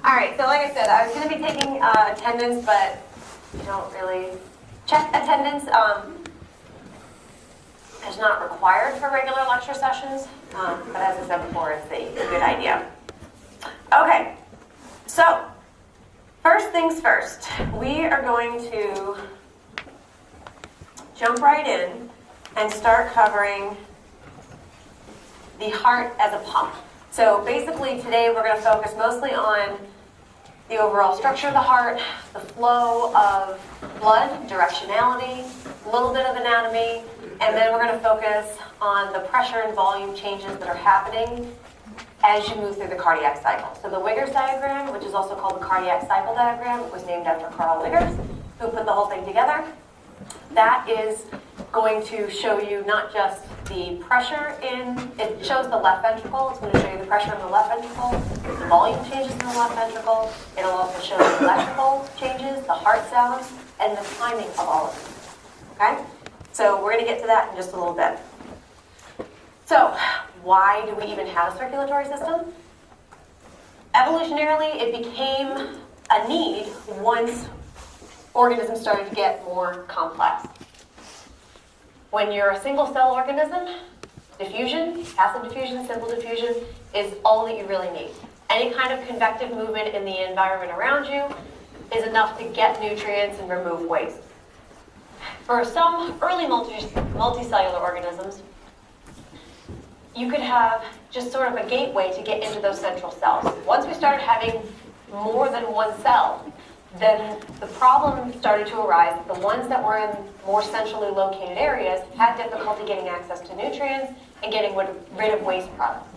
All right, so like I said, I was going to be taking attendance, but you don't really check attendance. It's not required for regular lecture sessions, but as I said before, it's a good idea. Okay, so first things first, we are going to jump right in and start covering the heart as a pump. So basically today we're going to focus mostly on the overall structure of the heart, the flow of blood, directionality, a little bit of anatomy, and then we're going to focus on the pressure and volume changes that are happening as you move through the cardiac cycle. So the Wiggers diagram, which is also called the cardiac cycle diagram, was named after Carl Wiggers, who put the whole thing together. That is going to show you not just the pressure it shows the left ventricle, it's going to show you the pressure in the left ventricle, the volume changes in the left ventricle, it'll also show the electrical changes, the heart sounds, and the timing of all of them. Okay? So we're going to get to that in just a little bit. So, why do we even have a circulatory system? Evolutionarily, it became a need once organisms started to get more complex. When you're a single-cell organism, diffusion, passive diffusion, simple diffusion, is all that you really need. Any kind of convective movement in the environment around you is enough to get nutrients and remove waste. For some early multicellular organisms, you could have just sort of a gateway to get into those central cells. Once we started having more than one cell, then the problem started to arise that the ones that were in more centrally located areas had difficulty getting access to nutrients and getting rid of waste products.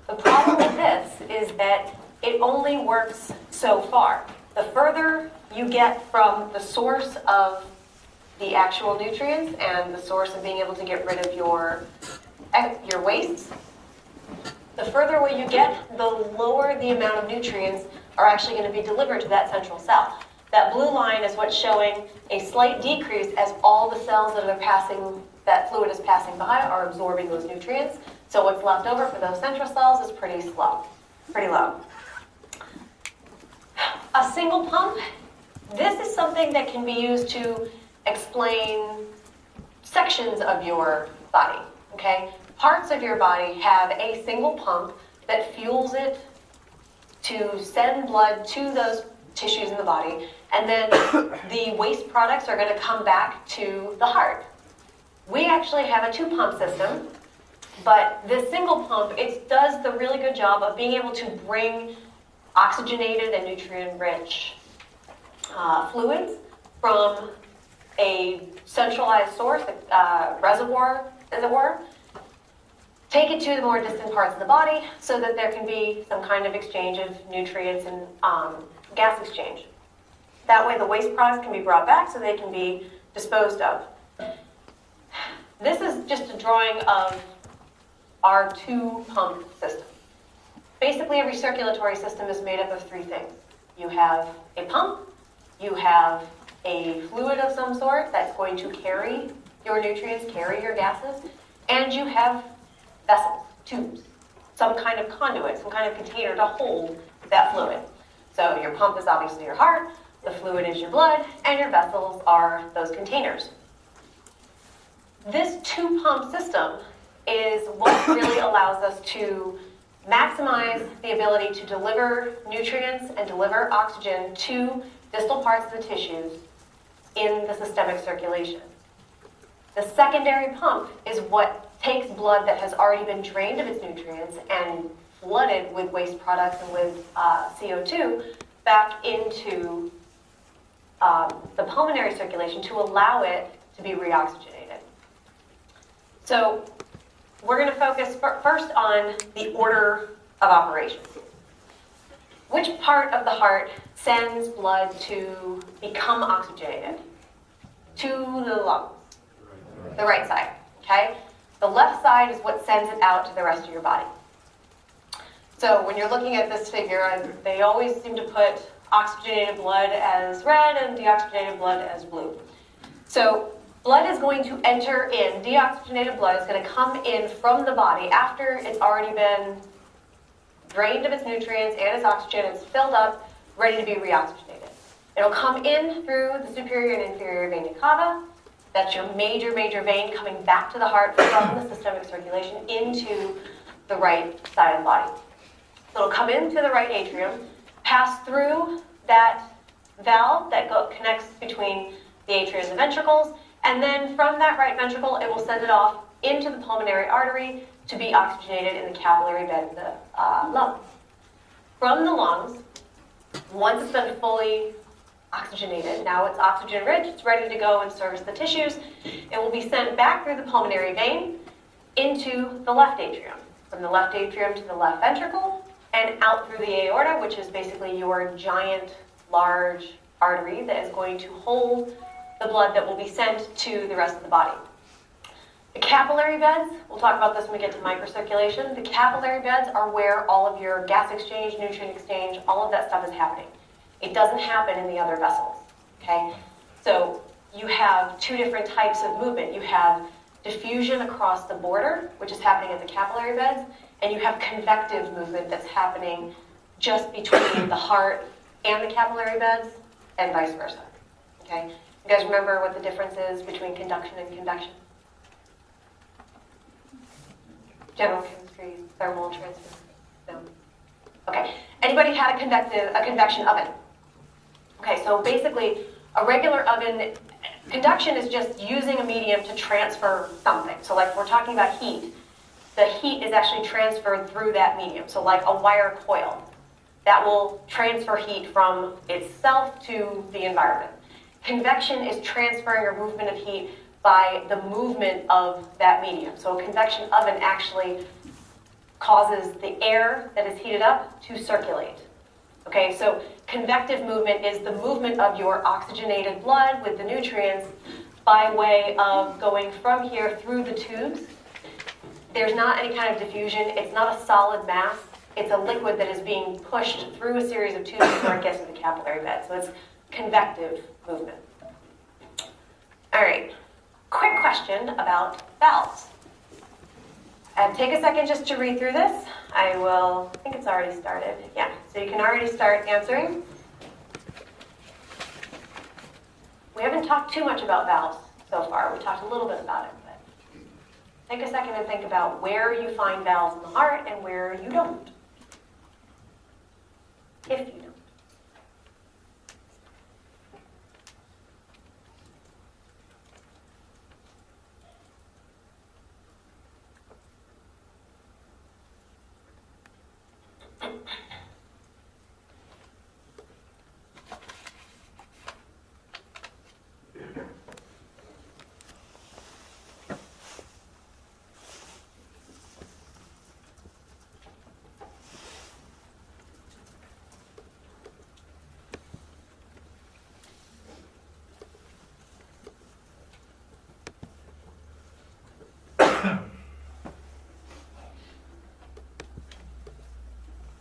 The problem with this is that it only works so far. The further you get from the source of the actual nutrients and the source of being able to get rid of your wastes, the further away you get, the lower the amount of nutrients are actually going to be delivered to that central cell. That blue line is what's showing a slight decrease as all the cells that fluid is passing by are absorbing those nutrients. So what's left over for those central cells is pretty low. A single pump, this is something that can be used to explain sections of your body, okay? Parts of your body have a single pump that fuels it to send blood to those tissues in the body, and then the waste products are going to come back to the heart. We actually have a two-pump system, but this single pump, it does the really good job of being able to bring oxygenated and nutrient-rich fluids from a centralized source, reservoir, as it were, take it to the more distant parts of the body so that there can be some kind of exchange of nutrients and gas exchange. That way the waste products can be brought back so they can be disposed of. This is just a drawing of our two-pump system. Basically, every circulatory system is made up of three things. You have a pump, you have a fluid of some sort that's going to carry your nutrients, carry your gases, and you have vessels, tubes, some kind of conduit, some kind of container to hold that fluid. So your pump is obviously your heart, the fluid is your blood, and your vessels are those containers. This two-pump system is what really allows us to maximize the ability to deliver nutrients and deliver oxygen to distal parts of the tissues in the systemic circulation. The secondary pump is what takes blood that has already been drained of its nutrients and flooded with waste products and with CO2 back into the pulmonary circulation to allow it to be reoxygenated. So we're going to focus first on the order of operations. Which part of the heart sends blood to become oxygenated? To the lungs. The right side, okay? The left side is what sends it out to the rest of your body. So when you're looking at this figure, they always seem to put oxygenated blood as red and deoxygenated blood as blue. So blood is going to enter in, deoxygenated blood is going to come in from the body after it's already been drained of its nutrients and its oxygen. It's filled up, ready to be reoxygenated. It'll come in through the superior and inferior vena cava. That's your major vein coming back to the heart from the systemic circulation into the right side of the body. So it'll come into the right atrium, pass through that valve that connects between the atria and the ventricles, and then from that right ventricle, it will send it off into the pulmonary artery to be oxygenated in the capillary bed of the lung. From the lungs, once it's been fully oxygenated, now it's oxygen rich, it's ready to go and service the tissues. It will be sent back through the pulmonary vein into the left atrium. From the left atrium to the left ventricle and out through the aorta, which is basically your giant, large artery that is going to hold the blood that will be sent to the rest of the body. The capillary beds, we'll talk about this when we get to microcirculation. The capillary beds are where all of your gas exchange, nutrient exchange, all of that stuff is happening. It doesn't happen in the other vessels, okay? So you have two different types of movement. You have diffusion across the border, which is happening at the capillary beds, and you have convective movement that's happening just between the heart and the capillary beds, and vice versa, okay? You guys remember what the difference is between conduction and convection? General chemistry, thermal transfer? No? Okay. Anybody had a convection oven? Okay, so basically, a regular oven, conduction is just using a medium to transfer something. So like if we're talking about heat, the heat is actually transferred through that medium. So like a wire coil, that will transfer heat from itself to the environment. Convection is transferring or movement of heat by the movement of that medium. So a convection oven actually causes the air that is heated up to circulate. Okay, so convective movement is the movement of your oxygenated blood with the nutrients by way of going from here through the tubes. There's not any kind of diffusion. It's not a solid mass. It's a liquid that is being pushed through a series of tubes before it gets to the capillary bed. So it's convective movement. All right, quick question about valves. Take a second just to read through this. I think it's already started. Yeah, so you can already start answering. We haven't talked too much about valves so far. We talked a little bit about it, but take a second and think about where you find valves in the heart and where you don't. If you don't.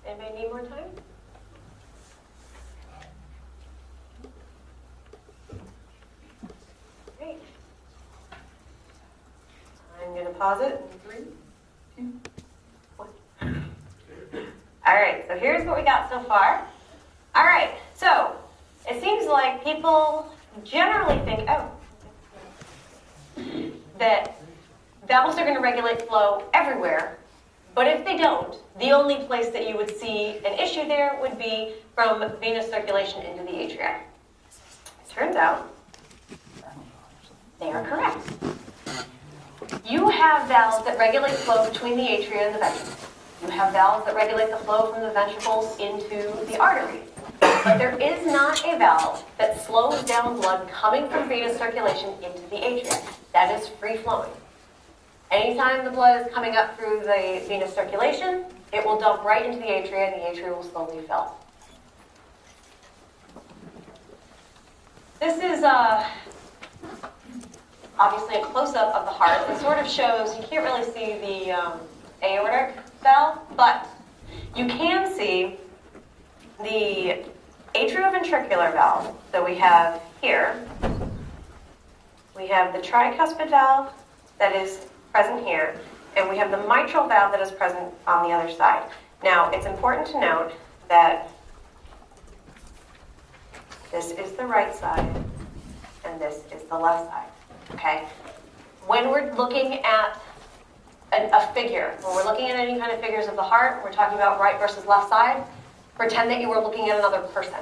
Anybody need more time? Great. I'm going to pause it in 3, 2, 1. All right, so here's what we got so far. All right, so it seems like people generally think, that valves are going to regulate flow everywhere. But if they don't, the only place that you would see an issue there would be from venous circulation into the atria. Turns out, they are correct. You have valves that regulate flow between the atria and the ventricles. You have valves that regulate the flow from the ventricles into the arteries. But there is not a valve that slows down blood coming from venous circulation into the atria. That is free flowing. Anytime the blood is coming up through the venous circulation, it will dump right into the atria, and the atria will slowly fill. This is obviously a close-up of the heart. It sort of shows, you can't really see the aortic valve, but you can see the atrioventricular valve that we have here. We have the tricuspid valve that is present here, and we have the mitral valve that is present on the other side. Now, it's important to note that this is the right side and this is the left side, okay? When we're looking at a figure, when we're looking at any kind of figures of the heart, we're talking about right versus left side, pretend that you were looking at another person,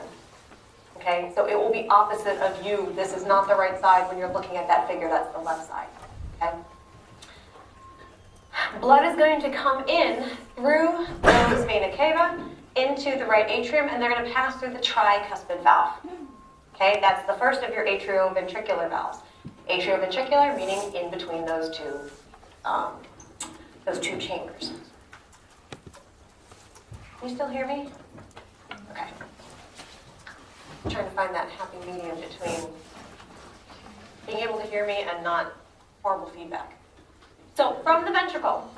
okay? So it will be opposite of you. This is not the right side when you're looking at that figure, that's the left side, okay? Blood is going to come in through the vena cava into the right atrium, and they're going to pass through the tricuspid valve. Okay, that's the first of your atrioventricular valves. Atrioventricular meaning in between those two chambers. Can you still hear me? Okay. I'm trying to find that happy medium between being able to hear me and not horrible feedback. So from the ventricle,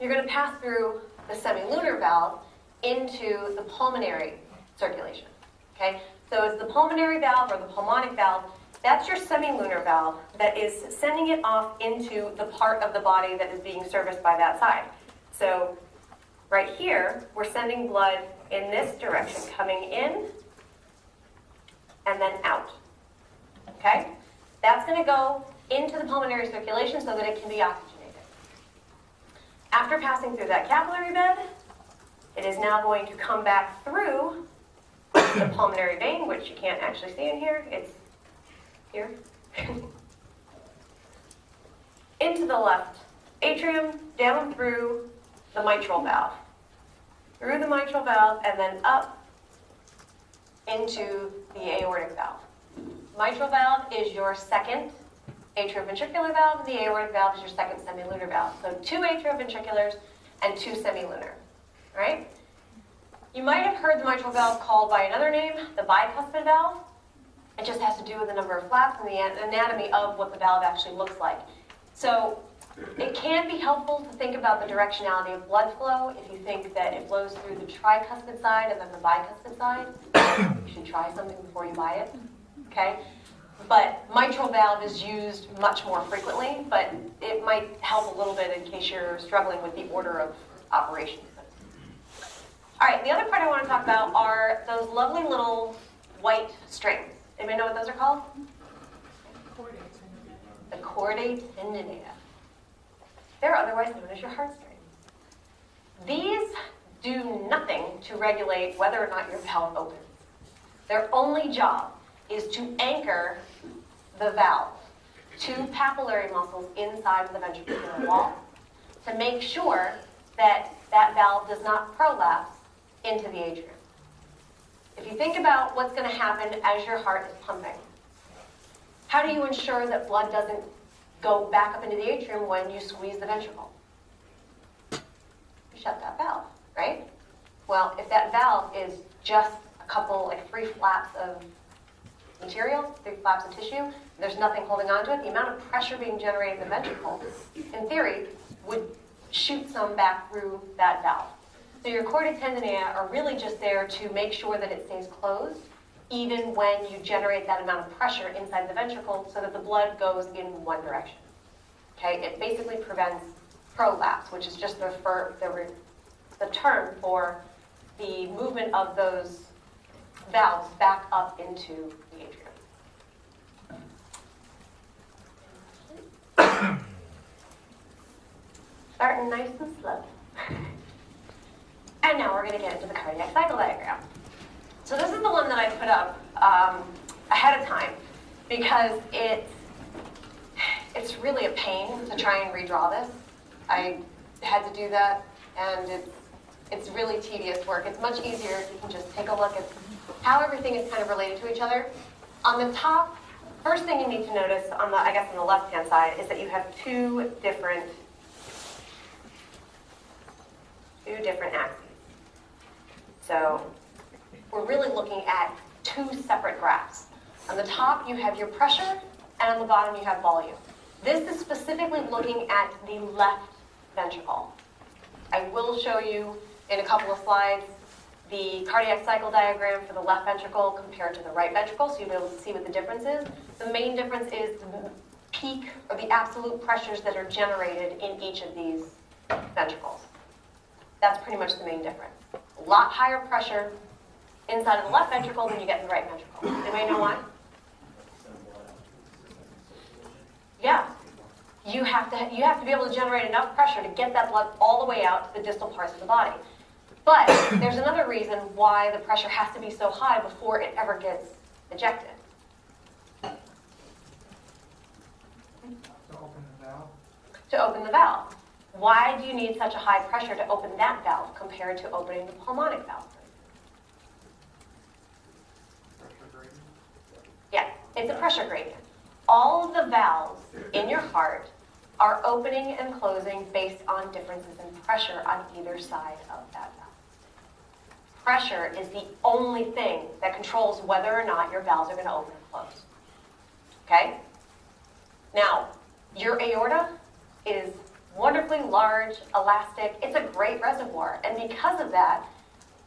you're going to pass through the semilunar valve into the pulmonary circulation. Okay? So it's the pulmonary valve or the pulmonic valve. That's your semilunar valve that is sending it off into the part of the body that is being serviced by that side. So right here, we're sending blood in this direction, coming in and then out. Okay? That's going to go into the pulmonary circulation so that it can be oxygenated. After passing through that capillary bed, it is now going to come back through the pulmonary vein, which you can't actually see in here. It's here. Into the left atrium, down through the mitral valve. Through the mitral valve, and then up into the aortic valve. Mitral valve is your second atrioventricular valve, and the aortic valve is your second semilunar valve. So 2 atrioventriculars and 2 semilunar. All right? You might have heard the mitral valve called by another name, the bicuspid valve. It just has to do with the number of flaps and the anatomy of what the valve actually looks like. So it can be helpful to think about the directionality of blood flow. If you think that it flows through the tricuspid side and then the bicuspid side, you should try something before you buy it. Okay? But mitral valve is used much more frequently, but it might help a little bit in case you're struggling with the order of operations. All right, the other part I want to talk about are those lovely little white strings. Anybody know what those are called? The chordae tendineae. They're otherwise known as your heartstrings. These do nothing to regulate whether or not your valve opens. Their only job is to anchor the valve to papillary muscles inside of the ventricular wall to make sure that that valve does not prolapse into the atrium. If you think about what's going to happen as your heart is pumping, how do you ensure that blood doesn't go back up into the atrium when you squeeze the ventricle? You shut that valve, right? Well, if that valve is just a couple, like 3 flaps of material, 3 flaps of tissue, there's nothing holding on to it, the amount of pressure being generated in the ventricle, in theory, would shoot some back through that valve. So your chordae tendineae are really just there to make sure that it stays closed, even when you generate that amount of pressure inside the ventricle so that the blood goes in one direction. Okay, it basically prevents prolapse, which is just the term for the movement of those valves back up into the atrium. Starting nice and slow. And now we're going to get into the cardiac cycle diagram. So this is the one that I put up ahead of time because it's really a pain to try and redraw this. I had to do that, and it's really tedious work. It's much easier if you can just take a look at how everything is kind of related to each other. On the top, first thing you need to notice on the left-hand side is that you have two different axes. So we're really looking at 2 separate graphs. On the top, you have your pressure, and on the bottom, you have volume. This is specifically looking at the left ventricle. I will show you in a couple of slides the cardiac cycle diagram for the left ventricle compared to the right ventricle, so you'll be able to see what the difference is. The main difference is the peak or the absolute pressures that are generated in each of these ventricles. That's pretty much the main difference. A lot higher pressure inside of the left ventricle than you get in the right ventricle. Anybody know why? Yeah. You have to be able to generate enough pressure to get that blood all the way out to the distal parts of the body. But there's another reason why the pressure has to be so high before it ever gets ejected. To open the valve. To open the valve. Why do you need such a high pressure to open that valve compared to opening the pulmonic valve? Pressure gradient. Yeah, it's a pressure gradient. All of the valves in your heart are opening and closing based on differences in pressure on either side of that valve. Pressure is the only thing that controls whether or not your valves are going to open and close. Okay? Now, your aorta is wonderfully large, elastic. It's a great reservoir. And because of that,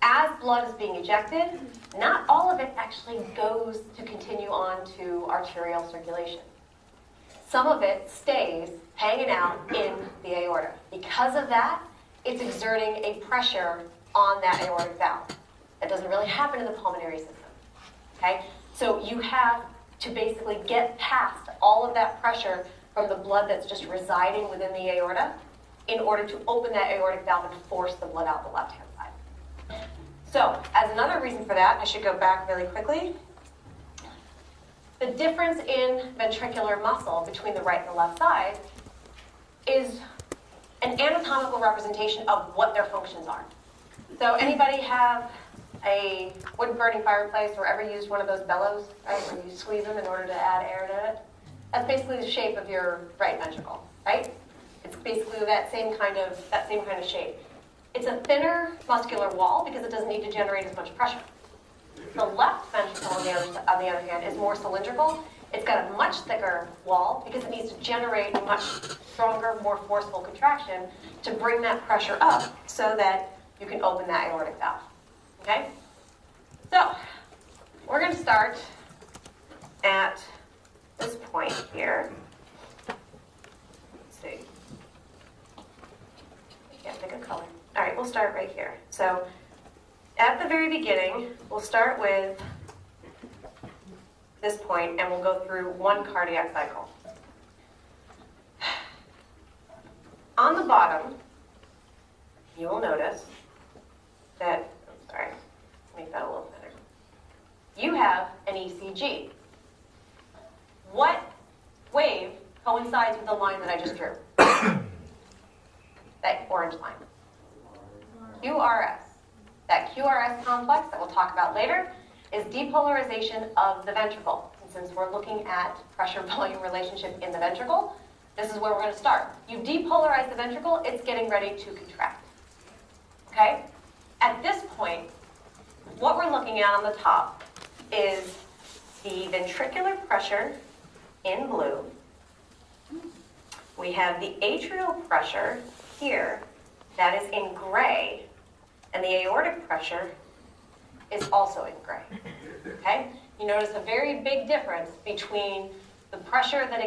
as blood is being ejected, not all of it actually goes to continue on to arterial circulation. Some of it stays hanging out in the aorta. Because of that, it's exerting a pressure on that aortic valve. That doesn't really happen in the pulmonary system. Okay? So you have to basically get past all of that pressure from the blood that's just residing within the aorta in order to open that aortic valve and force the blood out the left-hand side. So, as another reason for that, I should go back really quickly. The difference in ventricular muscle between the right and the left side is an anatomical representation of what their functions are. So anybody have a wood-burning fireplace or ever used one of those bellows, right, where you squeeze them in order to add air to it? That's basically the shape of your right ventricle, right? It's basically that same kind of shape. It's a thinner muscular wall because it doesn't need to generate as much pressure. The left ventricle, on the other hand, is more cylindrical. It's got a much thicker wall because it needs to generate a much stronger, more forceful contraction to bring that pressure up so that you can open that aortic valve. Okay? So, we're going to start at this point here. Let's see. I can't pick a color. All right, we'll start right here. So, at the very beginning, we'll start with this point, and we'll go through one cardiac cycle. On the bottom, you will notice that, let's make that a little thinner. You have an ECG. What wave coincides with the line that I just drew? That orange line. QRS. That QRS complex that we'll talk about later is depolarization of the ventricle. And since we're looking at pressure-volume relationship in the ventricle, this is where we're going to start. You depolarize the ventricle, it's getting ready to contract. Okay? At this point, what we're looking at on the top is the ventricular pressure in blue. We have the atrial pressure here, that is in gray, and the aortic pressure is also in gray. Okay? You notice a very big difference between the pressure that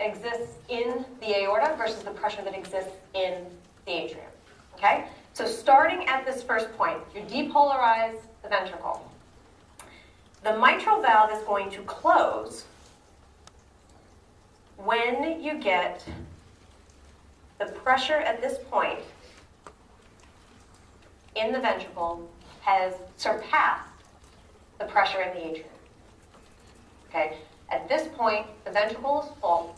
exists in the aorta versus the pressure that exists in the atrium. Okay? So starting at this first point, you depolarize the ventricle. The mitral valve is going to close when you get the pressure at this point in the ventricle has surpassed the pressure in the atrium. Okay? At this point, the ventricle is full.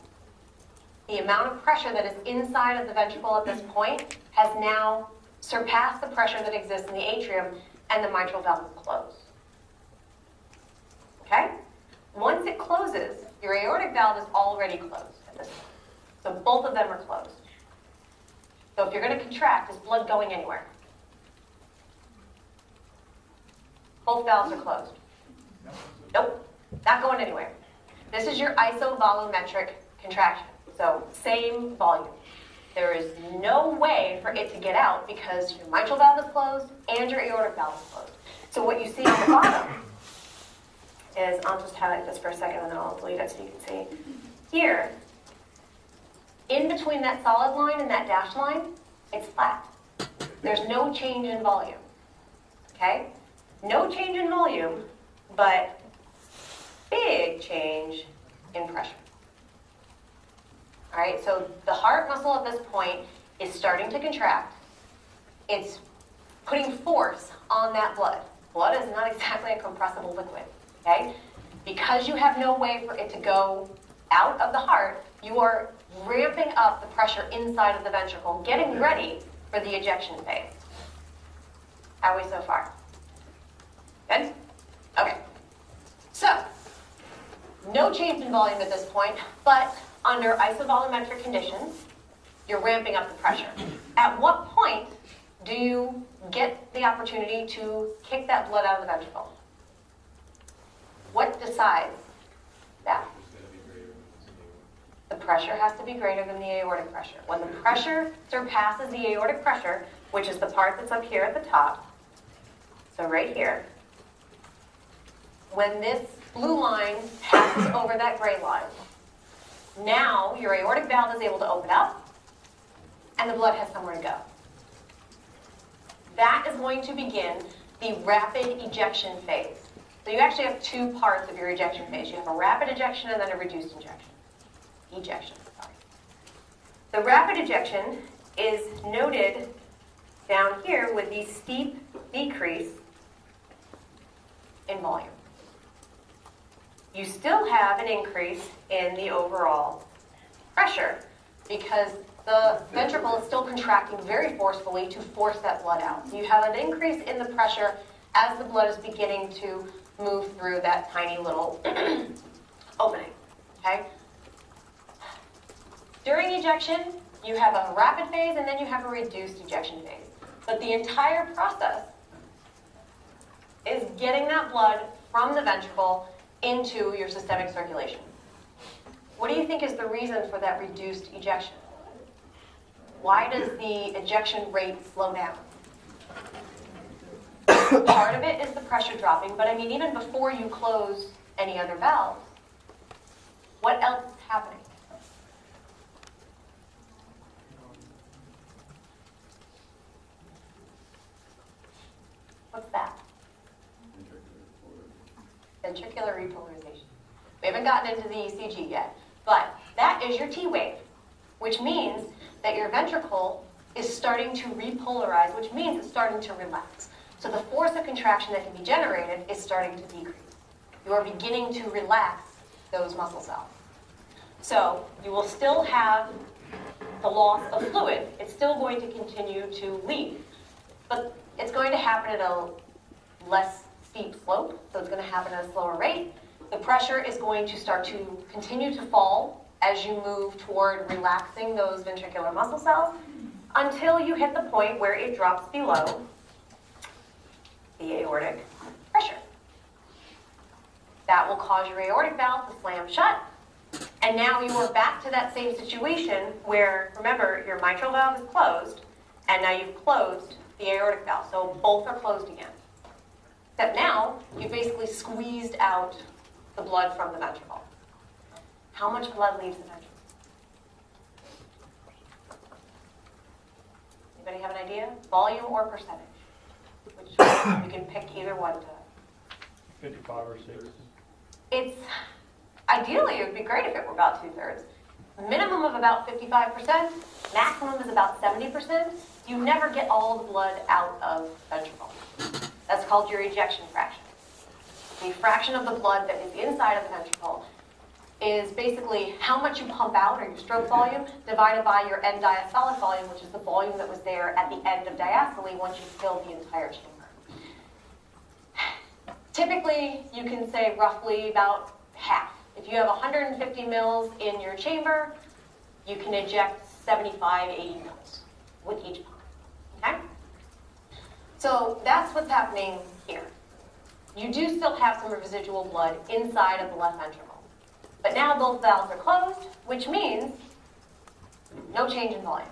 The amount of pressure that is inside of the ventricle at this point has now surpassed the pressure that exists in the atrium, and the mitral valve will close. Okay? Once it closes, your aortic valve is already closed at this point. So both of them are closed. So if you're going to contract, is blood going anywhere? Both valves are closed. Nope, not going anywhere. This is your isovolumetric contraction. So same volume. There is no way for it to get out because your mitral valve is closed and your aortic valve is closed. So what you see on the bottom is, I'll just highlight this for a second and then I'll delete it so you can see. Here, in between that solid line and that dashed line, it's flat. There's no change in volume, okay? No change in volume, but big change in pressure. All right, so the heart muscle at this point is starting to contract. It's putting force on that blood. Blood is not exactly a compressible liquid, okay? Because you have no way for it to go out of the heart, you are ramping up the pressure inside of the ventricle, getting ready for the ejection phase. How are we so far? Good? Okay. So, no change in volume at this point, but under isovolumetric conditions, you're ramping up the pressure. At what point do you get the opportunity to kick that blood out of the ventricle? What decides that? The pressure has to be greater than the aortic pressure. When the pressure surpasses the aortic pressure, which is the part that's up here at the top, so right here, when this blue line passes over that gray line, now your aortic valve is able to open up and the blood has somewhere to go. That is going to begin the rapid ejection phase. So you actually have two parts of your ejection phase. You have a rapid ejection and then a reduced injection. Sorry. The rapid ejection is noted down here with the steep decrease in volume. You still have an increase in the overall pressure because the ventricle is still contracting very forcefully to force that blood out. So you have an increase in the pressure as the blood is beginning to move through that tiny little opening, okay? During ejection, you have a rapid phase and then you have a reduced ejection phase. But the entire process is getting that blood from the ventricle into your systemic circulation. What do you think is the reason for that reduced ejection? Why does the ejection rate slow down? Part of it is the pressure dropping, but I mean, even before you close any other valves, what else is happening? What's that? Ventricular repolarization. We haven't gotten into the ECG yet, but that is your T wave, which means that your ventricle is starting to repolarize, which means it's starting to relax. So the force of contraction that can be generated is starting to decrease. You are beginning to relax those muscle cells. So you will still have the loss of fluid. It's still going to continue to leave, but it's going to happen at a less steep slope, so it's going to happen at a slower rate. The pressure is going to start to continue to fall as you move toward relaxing those ventricular muscle cells until you hit the point where it drops below the aortic pressure. That will cause your aortic valve to slam shut, and now you are back to that same situation where, remember, your mitral valve is closed, and now you've closed the aortic valve, so both are closed again. Except now, you basically squeezed out the blood from the ventricle. How much blood leaves the ventricle? Anybody have an idea? Volume or percentage? Which you can pick either one to. 55 or 6. It's ideally it would be great if it were about 2/3. Minimum of about 55%. Maximum is about 70%. You never get all the blood out of the ventricle. That's called your ejection fraction. The fraction of the blood that is inside of the ventricle is basically how much you pump out, or your stroke volume, divided by your end diastolic volume, which is the volume that was there at the end of diastole once you filled the entire chamber. Typically, you can say roughly about half. If you have 150 mils in your chamber, you can eject 75, 80 mils with each pump, okay? So that's what's happening here. You do still have some residual blood inside of the left ventricle. But now both valves are closed, which means no change in volume.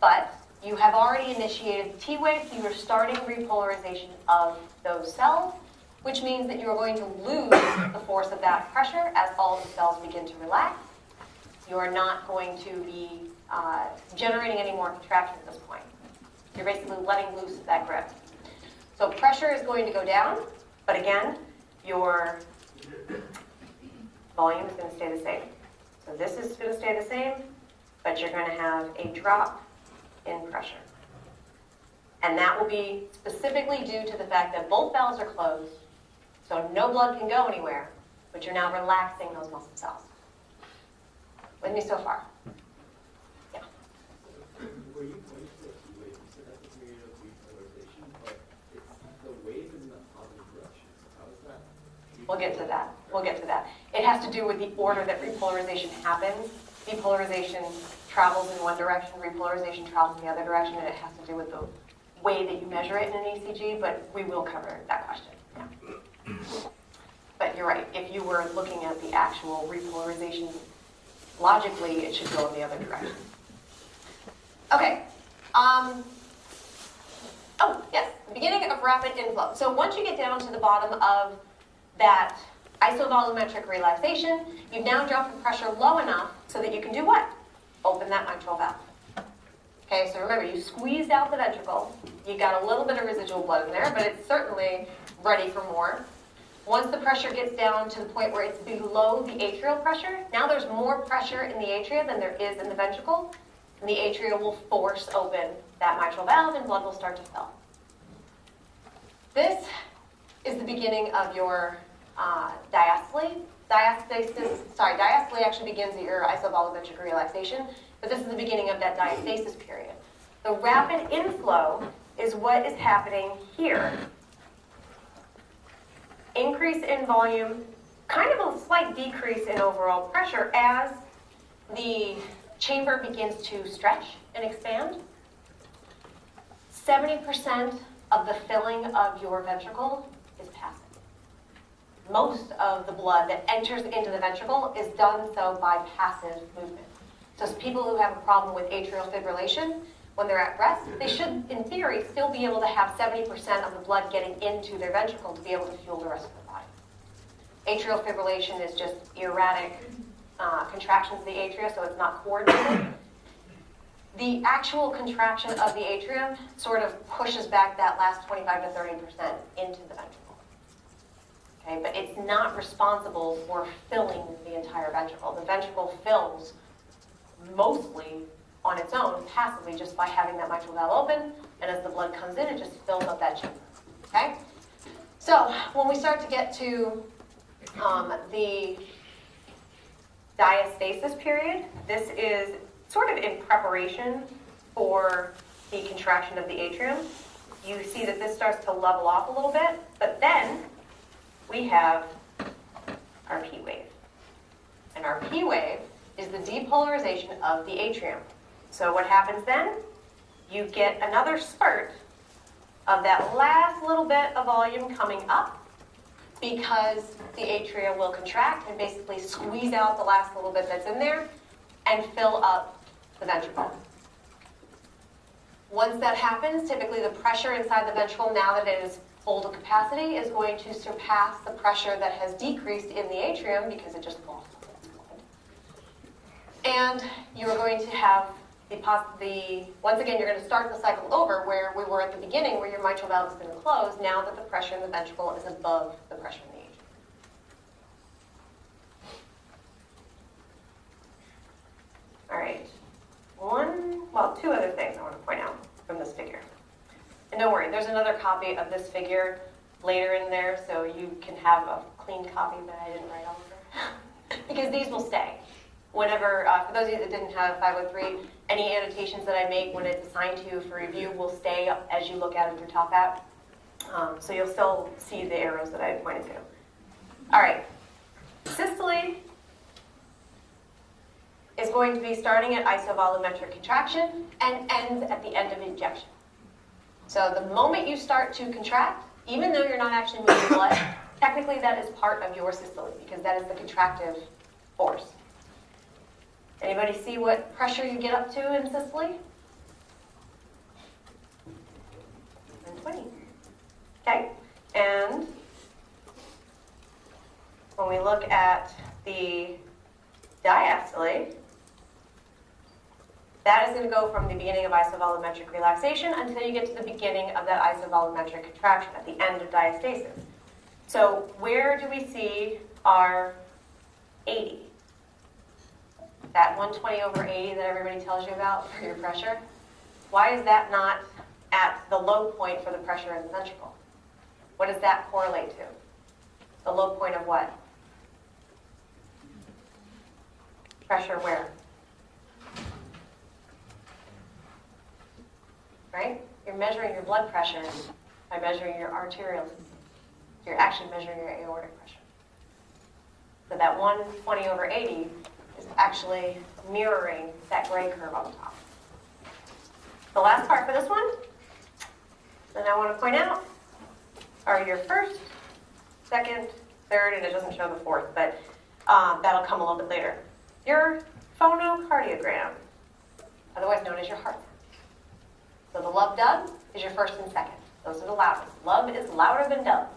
But you have already initiated the T wave, so you're starting repolarization of those cells, which means that you're going to lose the force of that pressure as all the cells begin to relax. You are not going to be generating any more contraction at this point. You're basically letting loose that grip. So pressure is going to go down, but again, your volume is going to stay the same. So this is going to stay the same, but you're going to have a drop in pressure. And that will be specifically due to the fact that both valves are closed, so no blood can go anywhere, but you're now relaxing those muscle cells. With me so far? Yeah. When you said wave, you said that's a period of repolarization, but it's the wave in the opposite direction. So how is that? We'll get to that. We'll get to that. It has to do with the order that repolarization happens. Depolarization travels in one direction, repolarization travels in the other direction, and it has to do with the way that you measure it in an ECG, but we will cover that question. Yeah. But you're right. If you were looking at the actual repolarization, logically, it should go in the other direction. Okay. Oh, yes. Beginning of rapid inflow. So once you get down to the bottom of that isovolumetric relaxation, you've now dropped the pressure low enough so that you can do what? Open that mitral valve. Okay, so remember, you squeezed out the ventricle. You got a little bit of residual blood in there, but it's certainly ready for more. Once the pressure gets down to the point where it's below the atrial pressure, now there's more pressure in the atria than there is in the ventricle, and the atria will force open that mitral valve and blood will start to fill. This is the beginning of your diastole. Diastole actually begins at your isovolumetric relaxation, but this is the beginning of that diastasis period. The rapid inflow is what is happening here. Increase in volume, kind of a slight decrease in overall pressure as the chamber begins to stretch and expand. 70% of the filling of your ventricle is passive. Most of the blood that enters into the ventricle is done so by passive movement. So people who have a problem with atrial fibrillation, when they're at rest, they should, in theory, still be able to have 70% of the blood getting into their ventricle to be able to fuel the rest of their body. Atrial fibrillation is just erratic contractions of the atria, so it's not coordinated. The actual contraction of the atrium sort of pushes back that last 25 to 30% into the ventricle. Okay, but it's not responsible for filling the entire ventricle. The ventricle fills mostly on its own, passively, just by having that mitral valve open, and as the blood comes in, it just fills up that chamber. Okay? So when we start to get to the diastasis period, this is sort of in preparation for the contraction of the atrium. You see that this starts to level off a little bit, but then we have our P wave. And our P wave is the depolarization of the atrium. So what happens then? You get another spurt of that last little bit of volume coming up because the atria will contract and basically squeeze out the last little bit that's in there and fill up the ventricle. Once that happens, typically the pressure inside the ventricle, now that it is full to capacity, is going to surpass the pressure that has decreased in the atrium because it just lost all its blood. And you're going to have once again, you're going to start the cycle over where we were at the beginning, where your mitral valve has been closed, now that the pressure in the ventricle is above the pressure in the atrium. All right. Two other things I want to point out from this figure. And don't worry, there's another copy of this figure later in there, so you can have a clean copy that I didn't write all over. Because these will stay. Whenever, for those of you that didn't have 503, any annotations that I make when it's assigned to you for review will stay as you look at it with your top hat. So you'll still see the arrows that I pointed to. All right. Systole is going to be starting at isovolumetric contraction and ends at the end of injection. So the moment you start to contract, even though you're not actually moving blood, technically that is part of your systole because that is the contractive force. Anybody see what pressure you get up to in systole? 120. Okay, and when we look at the diastole, That is going to go from the beginning of isovolumetric relaxation until you get to the beginning of that isovolumetric contraction at the end of diastasis. So where do we see our 80? That 120/80 that everybody tells you about for your pressure? Why is that not at the low point for the pressure in the ventricle? What does that correlate to? The low point of what? Pressure where? Right? You're measuring your blood pressure by measuring your arterial. You're actually measuring your aortic pressure. So that 120/80 is actually mirroring that gray curve on top. The last part for this one, that I want to point out, are your first, second, third, and it doesn't show the fourth, but that'll come a little bit later. Your phonocardiogram, otherwise known as your heart. So the lub-dub is your first and second. Those are the loudest. Lub is louder than dub.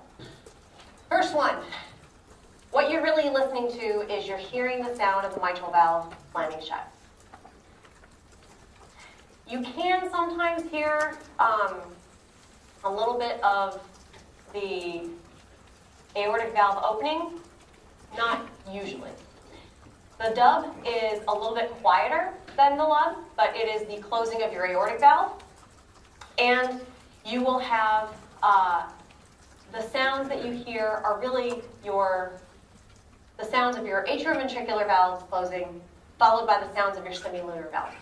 First one, what you're really listening to is you're hearing the sound of the mitral valve slamming shut. You can sometimes hear a little bit of the aortic valve opening, not usually. The dub is a little bit quieter than the lub, but it is the closing of your aortic valve. And you will have the sounds that you hear are really the sounds of your atrioventricular valves closing, followed by the sounds of your semilunar valves.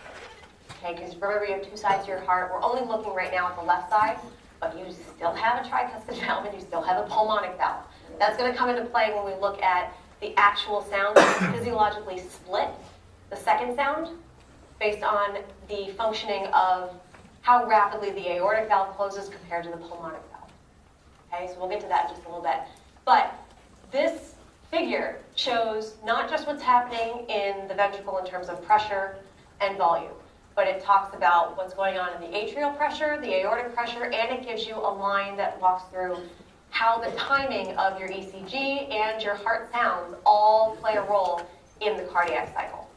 Okay, because remember you have two sides to your heart. We're only looking right now at the left side, but you still have a tricuspid valve and you still have a pulmonic valve. That's going to come into play when we look at the actual sound that physiologically split the second sound based on the functioning of how rapidly the aortic valve closes compared to the pulmonic valve. Okay, so we'll get to that in just a little bit. But this figure shows not just what's happening in the ventricle in terms of pressure and volume, but it talks about what's going on in the atrial pressure, the aortic pressure, and it gives you a line that walks through how the timing of your ECG and your heart sounds all play a role in the cardiac cycle.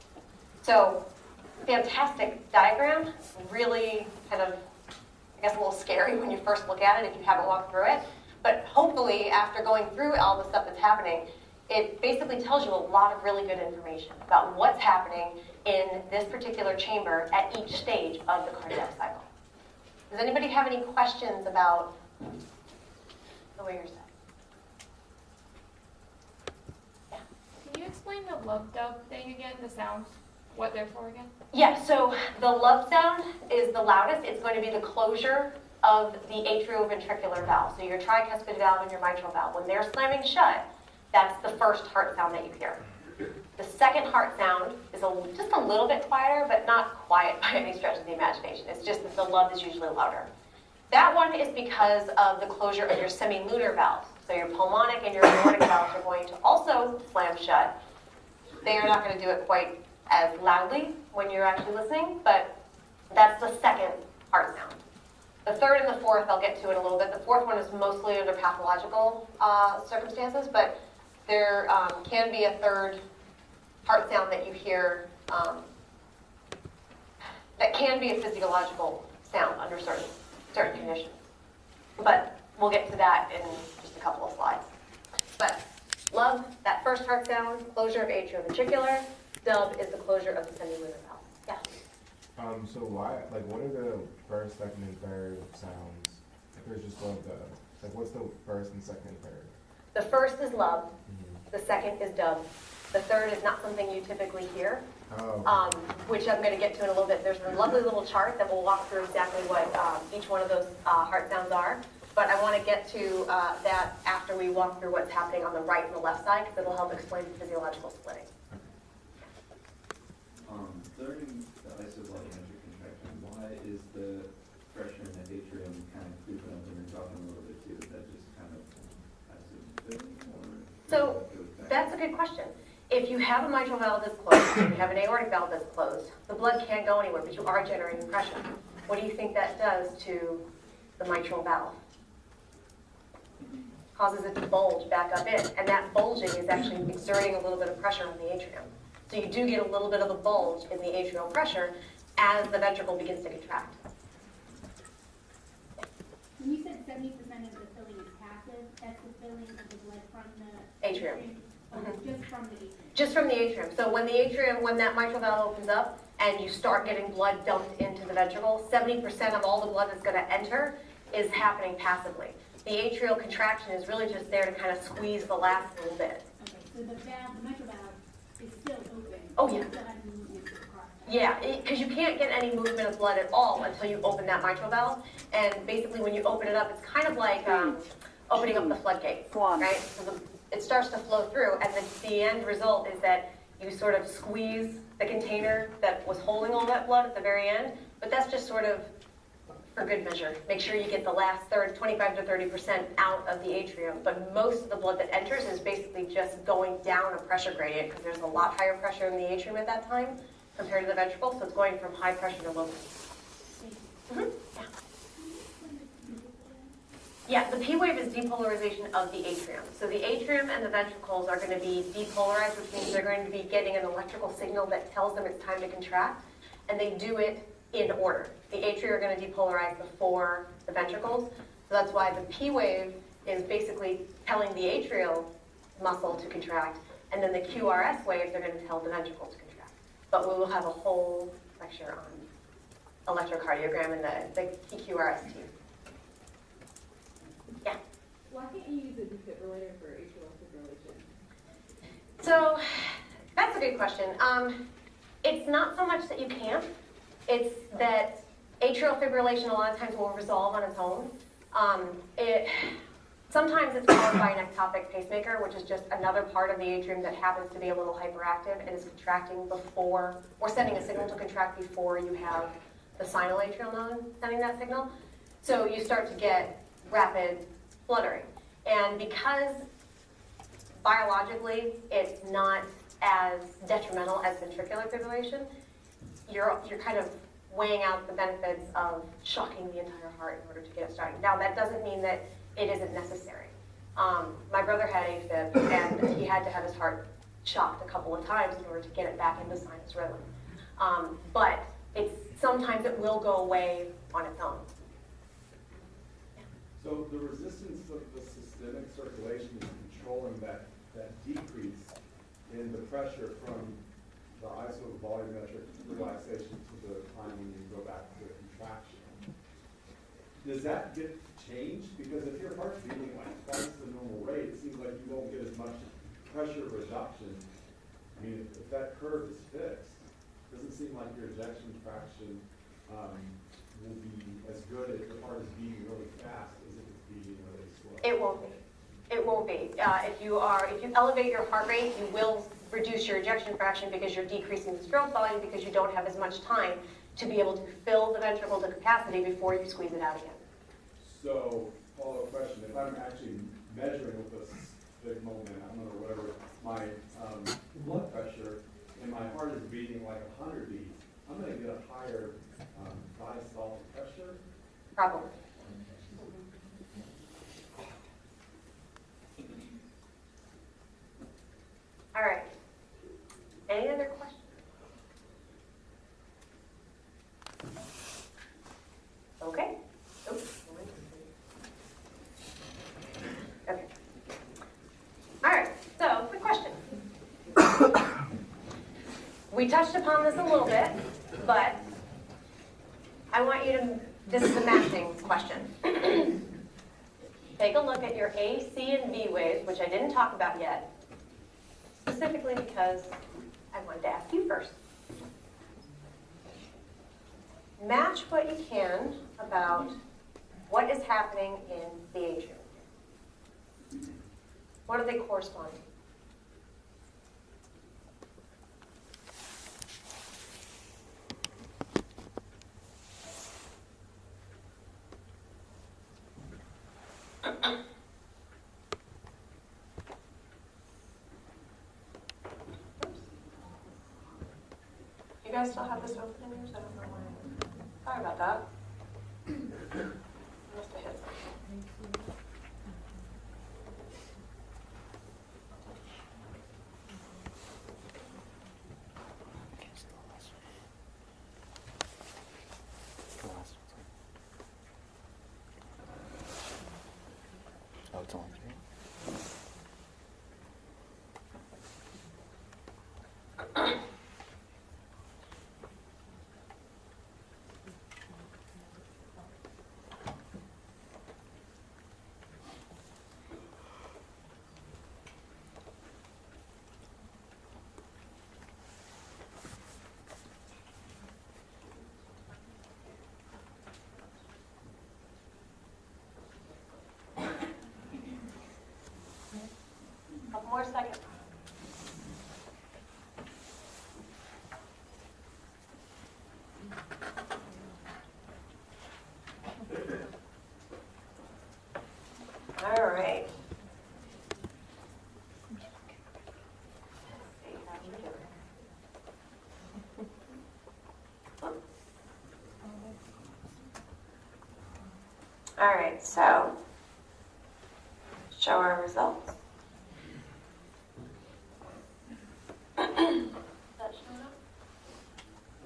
So, fantastic diagram, really kind of, I guess, a little scary when you first look at it if you haven't walked through it. But hopefully, after going through all the stuff that's happening, it basically tells you a lot of really good information about what's happening in this particular chamber at each stage of the cardiac cycle. Does anybody have any questions about the way you're set? Yeah. Can you explain the lub-dub thing again, the sounds, what they're for again? Yeah, so the lub sound is the loudest. It's going to be the closure of the atrioventricular valve. So your tricuspid valve and your mitral valve. When they're slamming shut, that's the first heart sound that you hear. The second heart sound is just a little bit quieter, but not quiet by any stretch of the imagination. It's just that the lub is usually louder. That one is because of the closure of your semilunar valves. So your pulmonic and your aortic valves are going to also slam shut. They are not going to do it quite as loudly when you're actually listening, but that's the second heart sound. The third and the fourth, I'll get to in a little bit. The fourth one is mostly under pathological circumstances, but there can be a third heart sound that you hear that can be a physiological sound under certain conditions. But we'll get to that in just a couple of slides. But lub, that first heart sound, closure of atrioventricular. Dub is the closure of the semilunar valve. Yeah. So why, like, what are the first, second, and third sounds? If there's just lub dub, like, what's the first and second and third? The first is lub. The second is dub. The third is not something you typically hear, which I'm going to get to in a little bit. There's a lovely little chart that will walk through exactly what each one of those heart sounds are. But I want to get to that after we walk through what's happening on the right and the left side, because it'll help explain the physiological splitting. During the isovolumetric contraction, why is the pressure in the atrium kind of creeping up, and you're talking a little bit too? Is that just kind of passive or? So that's a good question. If you have a mitral valve that's closed, if you have an aortic valve that's closed, the blood can't go anywhere, but you are generating pressure. What do you think that does to the mitral valve? Causes it to bulge back up in, and that bulging is actually exerting a little bit of pressure on the atrium. So you do get a little bit of a bulge in the atrial pressure as the ventricle begins to contract. When you said 70% of the filling is passive, that's the filling of the blood from the Atrium. Oh, just from the atrium. Just from the atrium. So when the atrium, when that mitral valve opens up and you start getting blood dumped into the ventricle, 70% of all the blood that's going to enter is happening passively. The atrial contraction is really just there to kind of squeeze the last little bit. Okay, so the valve, the mitral valve is still open. Oh, yeah. You still have movement across that. Yeah, because you can't get any movement of blood at all until you open that mitral valve. And basically when you open it up, it's kind of like opening up the floodgates, right? So it starts to flow through, and the end result is that you sort of squeeze the container that was holding all that blood at the very end, but that's just sort of for good measure. Make sure you get the last third, 25 to 30% out of the atrium, but most of the blood that enters is basically just going down a pressure gradient because there's a lot higher pressure in the atrium at that time compared to the ventricle, so it's going from high pressure to low pressure. Yeah. Yeah, the P wave is depolarization of the atrium. So the atrium and the ventricles are going to be depolarized, which means they're going to be getting an electrical signal that tells them it's time to contract, and they do it in order. The atria are going to depolarize before the ventricles, so that's why the P wave is basically telling the atrial muscle to contract, and then the QRS waves are going to tell the ventricles to contract. But we will have a whole lecture on electrocardiogram and the PQRS team. Yeah. Why can't you use a defibrillator for atrial fibrillation? So that's a good question. It's not so much that you can't. It's that atrial fibrillation a lot of times will resolve on its own. Sometimes it's caused by an ectopic pacemaker, which is just another part of the atrium that happens to be a little hyperactive and is contracting before, or sending a signal to contract before you have the sinoatrial node sending that signal. So you start to get rapid fluttering. And because biologically it's not as detrimental as ventricular fibrillation, you're kind of weighing out the benefits of shocking the entire heart in order to get it started. Now, that doesn't mean that it isn't necessary. My brother had AFib, and he had to have his heart shocked a couple of times in order to get it back into sinus rhythm. But sometimes it will go away on its own. So the resistance of the systemic circulation is controlling that decrease in the pressure from the isovolumetric relaxation to the time when you go back to contraction. Does that get changed? Because if your heart's beating like twice the normal rate, it seems like you won't get as much pressure reduction. I mean, if that curve is fixed, it doesn't seem like your ejection fraction will be as good if the heart is beating really fast as if it's beating really slow. It won't be. It won't be. If you elevate your heart rate, you will reduce your ejection fraction because you're decreasing the stroke volume because you don't have as much time to be able to fill the ventricle to capacity before you squeeze it out again. So, follow-up question, if I'm actually measuring with a sphygmomanometer or whatever, my blood pressure and my heart is beating like 100 beats, I'm going to get a higher diastolic pressure? Probably. All right. Any other questions? Okay. Oops. Okay. All right. So, quick question. We touched upon this a little bit, but I want you to, this is a matching question. Take a look at your A, C, and V waves, which I didn't talk about yet, specifically because I wanted to ask you first. Match what you can about what is happening in the atrium. What do they correspond to? You guys still have this open in yours? I don't know why. Sorry about that. Must have hit something. Couple more seconds. All right. See how we're doing. All right, so show our results.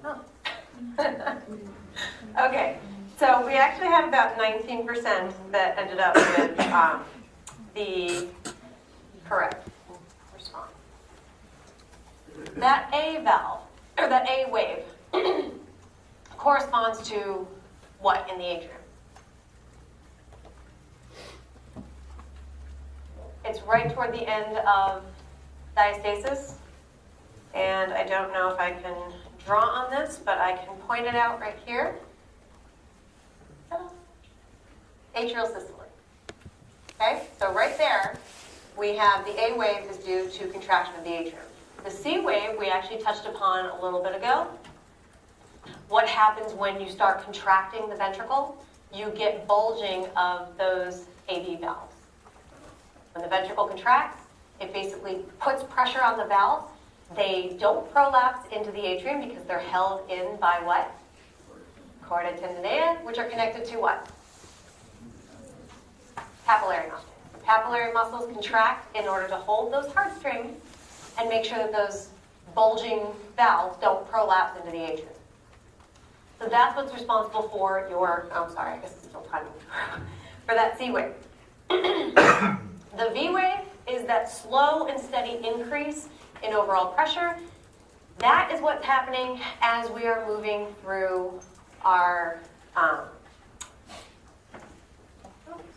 Oh. Okay, so we actually had about 19% that ended up with the correct response. That A valve, or that A wave, corresponds to what in the atrium? It's right toward the end of diastasis. And I don't know if I can draw on this, but I can point it out right here. Atrial systole. Okay, so right there, we have the A wave is due to contraction of the atrium. The C wave we actually touched upon a little bit ago. What happens when you start contracting the ventricle? You get bulging of those AV valves. When the ventricle contracts, it basically puts pressure on the valves. They don't prolapse into the atrium because they're held in by what? Chordae tendineae, which are connected to what? Papillary muscles. Papillary muscles contract in order to hold those heartstrings and make sure that those bulging valves don't prolapse into the atrium. So that's what's responsible for your, oh, sorry, I guess it's still timing, for that C wave. The V wave is that slow and steady increase in overall pressure. That is what's happening as we are moving through our, sorry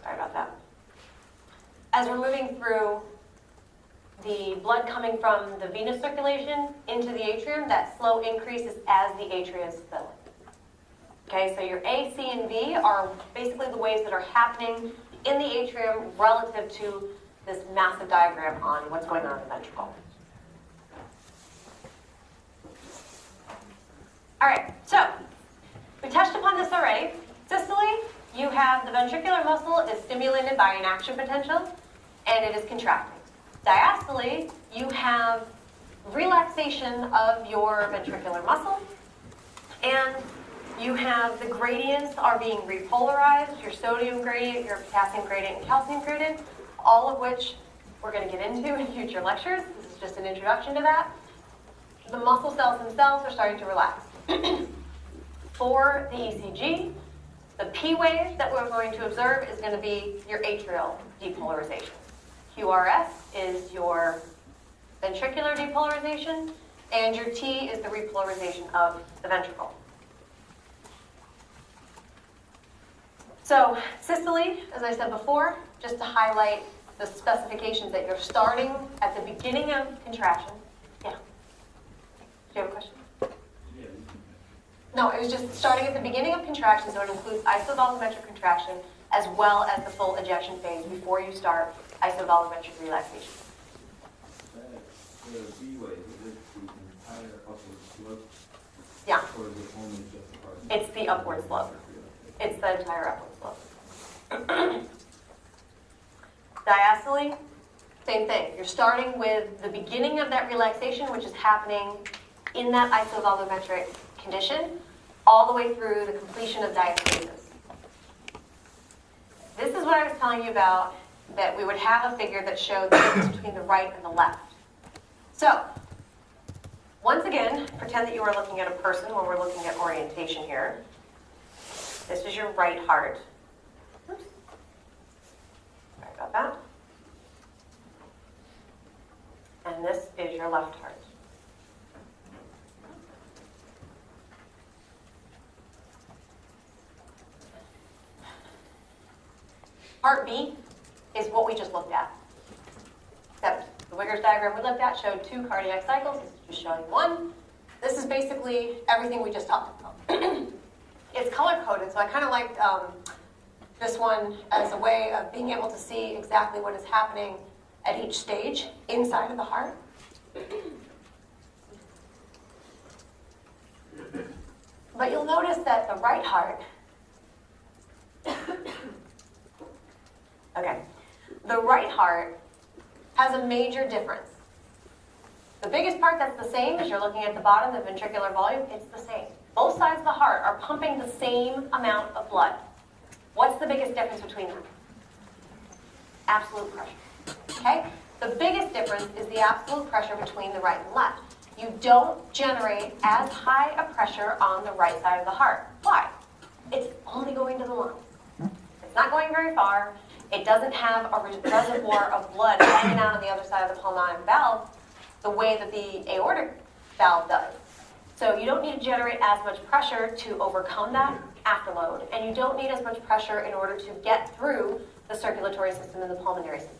about that. As we're moving through the blood coming from the venous circulation into the atrium, that slow increases as the atria is filling. Okay, so your A, C, and V are basically the waves that are happening in the atrium relative to this massive diagram on what's going on in the ventricle. All right, so we touched upon this already. Systole, you have the ventricular muscle is stimulated by an action potential, and it is contracting. Diastole, you have relaxation of your ventricular muscle, and you have the gradients are being repolarized, your sodium gradient, your potassium gradient, and calcium gradient, all of which we're going to get into in future lectures. This is just an introduction to that. The muscle cells themselves are starting to relax. For the ECG, the P wave that we're going to observe is going to be your atrial depolarization. QRS is your ventricular depolarization, and your T is the repolarization of the ventricle. So systole, as I said before, just to highlight the specifications that you're starting at the beginning of contraction. Yeah. Do you have a question? No, it was just starting at the beginning of contraction, so it includes isovolumetric contraction as well as the full ejection phase before you start isovolumetric relaxation. The B wave, is it the entire upward slope? Yeah, Or is it only just the part? it's the upward slope. It's the entire upward slope. Diastole, same thing. You're starting with the beginning of that relaxation, which is happening in that isovolumetric condition, all the way through the completion of diastasis. This is what I was telling you about, that we would have a figure that showed the difference between the right and the left. So, once again, pretend that you are looking at a person when we're looking at orientation here. This is your right heart. Oops. Sorry about that. And this is your left heart. Part B is what we just looked at. Except the Wigger's diagram we looked at showed 2 cardiac cycles. This is just showing 1. This is basically everything we just talked about. It's color-coded, so I kind of liked this one as a way of being able to see exactly what is happening at each stage inside of the heart. But you'll notice that the right heart, okay, the right heart has a major difference. The biggest part that's the same is you're looking at the bottom, the ventricular volume, it's the same. Both sides of the heart are pumping the same amount of blood. What's the biggest difference between them? Absolute pressure. Okay? The biggest difference is the absolute pressure between the right and left. You don't generate as high a pressure on the right side of the heart. Why? It's only going to the lungs. It's not going very far. It doesn't have a reservoir of blood hanging out on the other side of the pulmonary valve the way that the aortic valve does. So you don't need to generate as much pressure to overcome that afterload, and you don't need as much pressure in order to get through the circulatory system and the pulmonary system.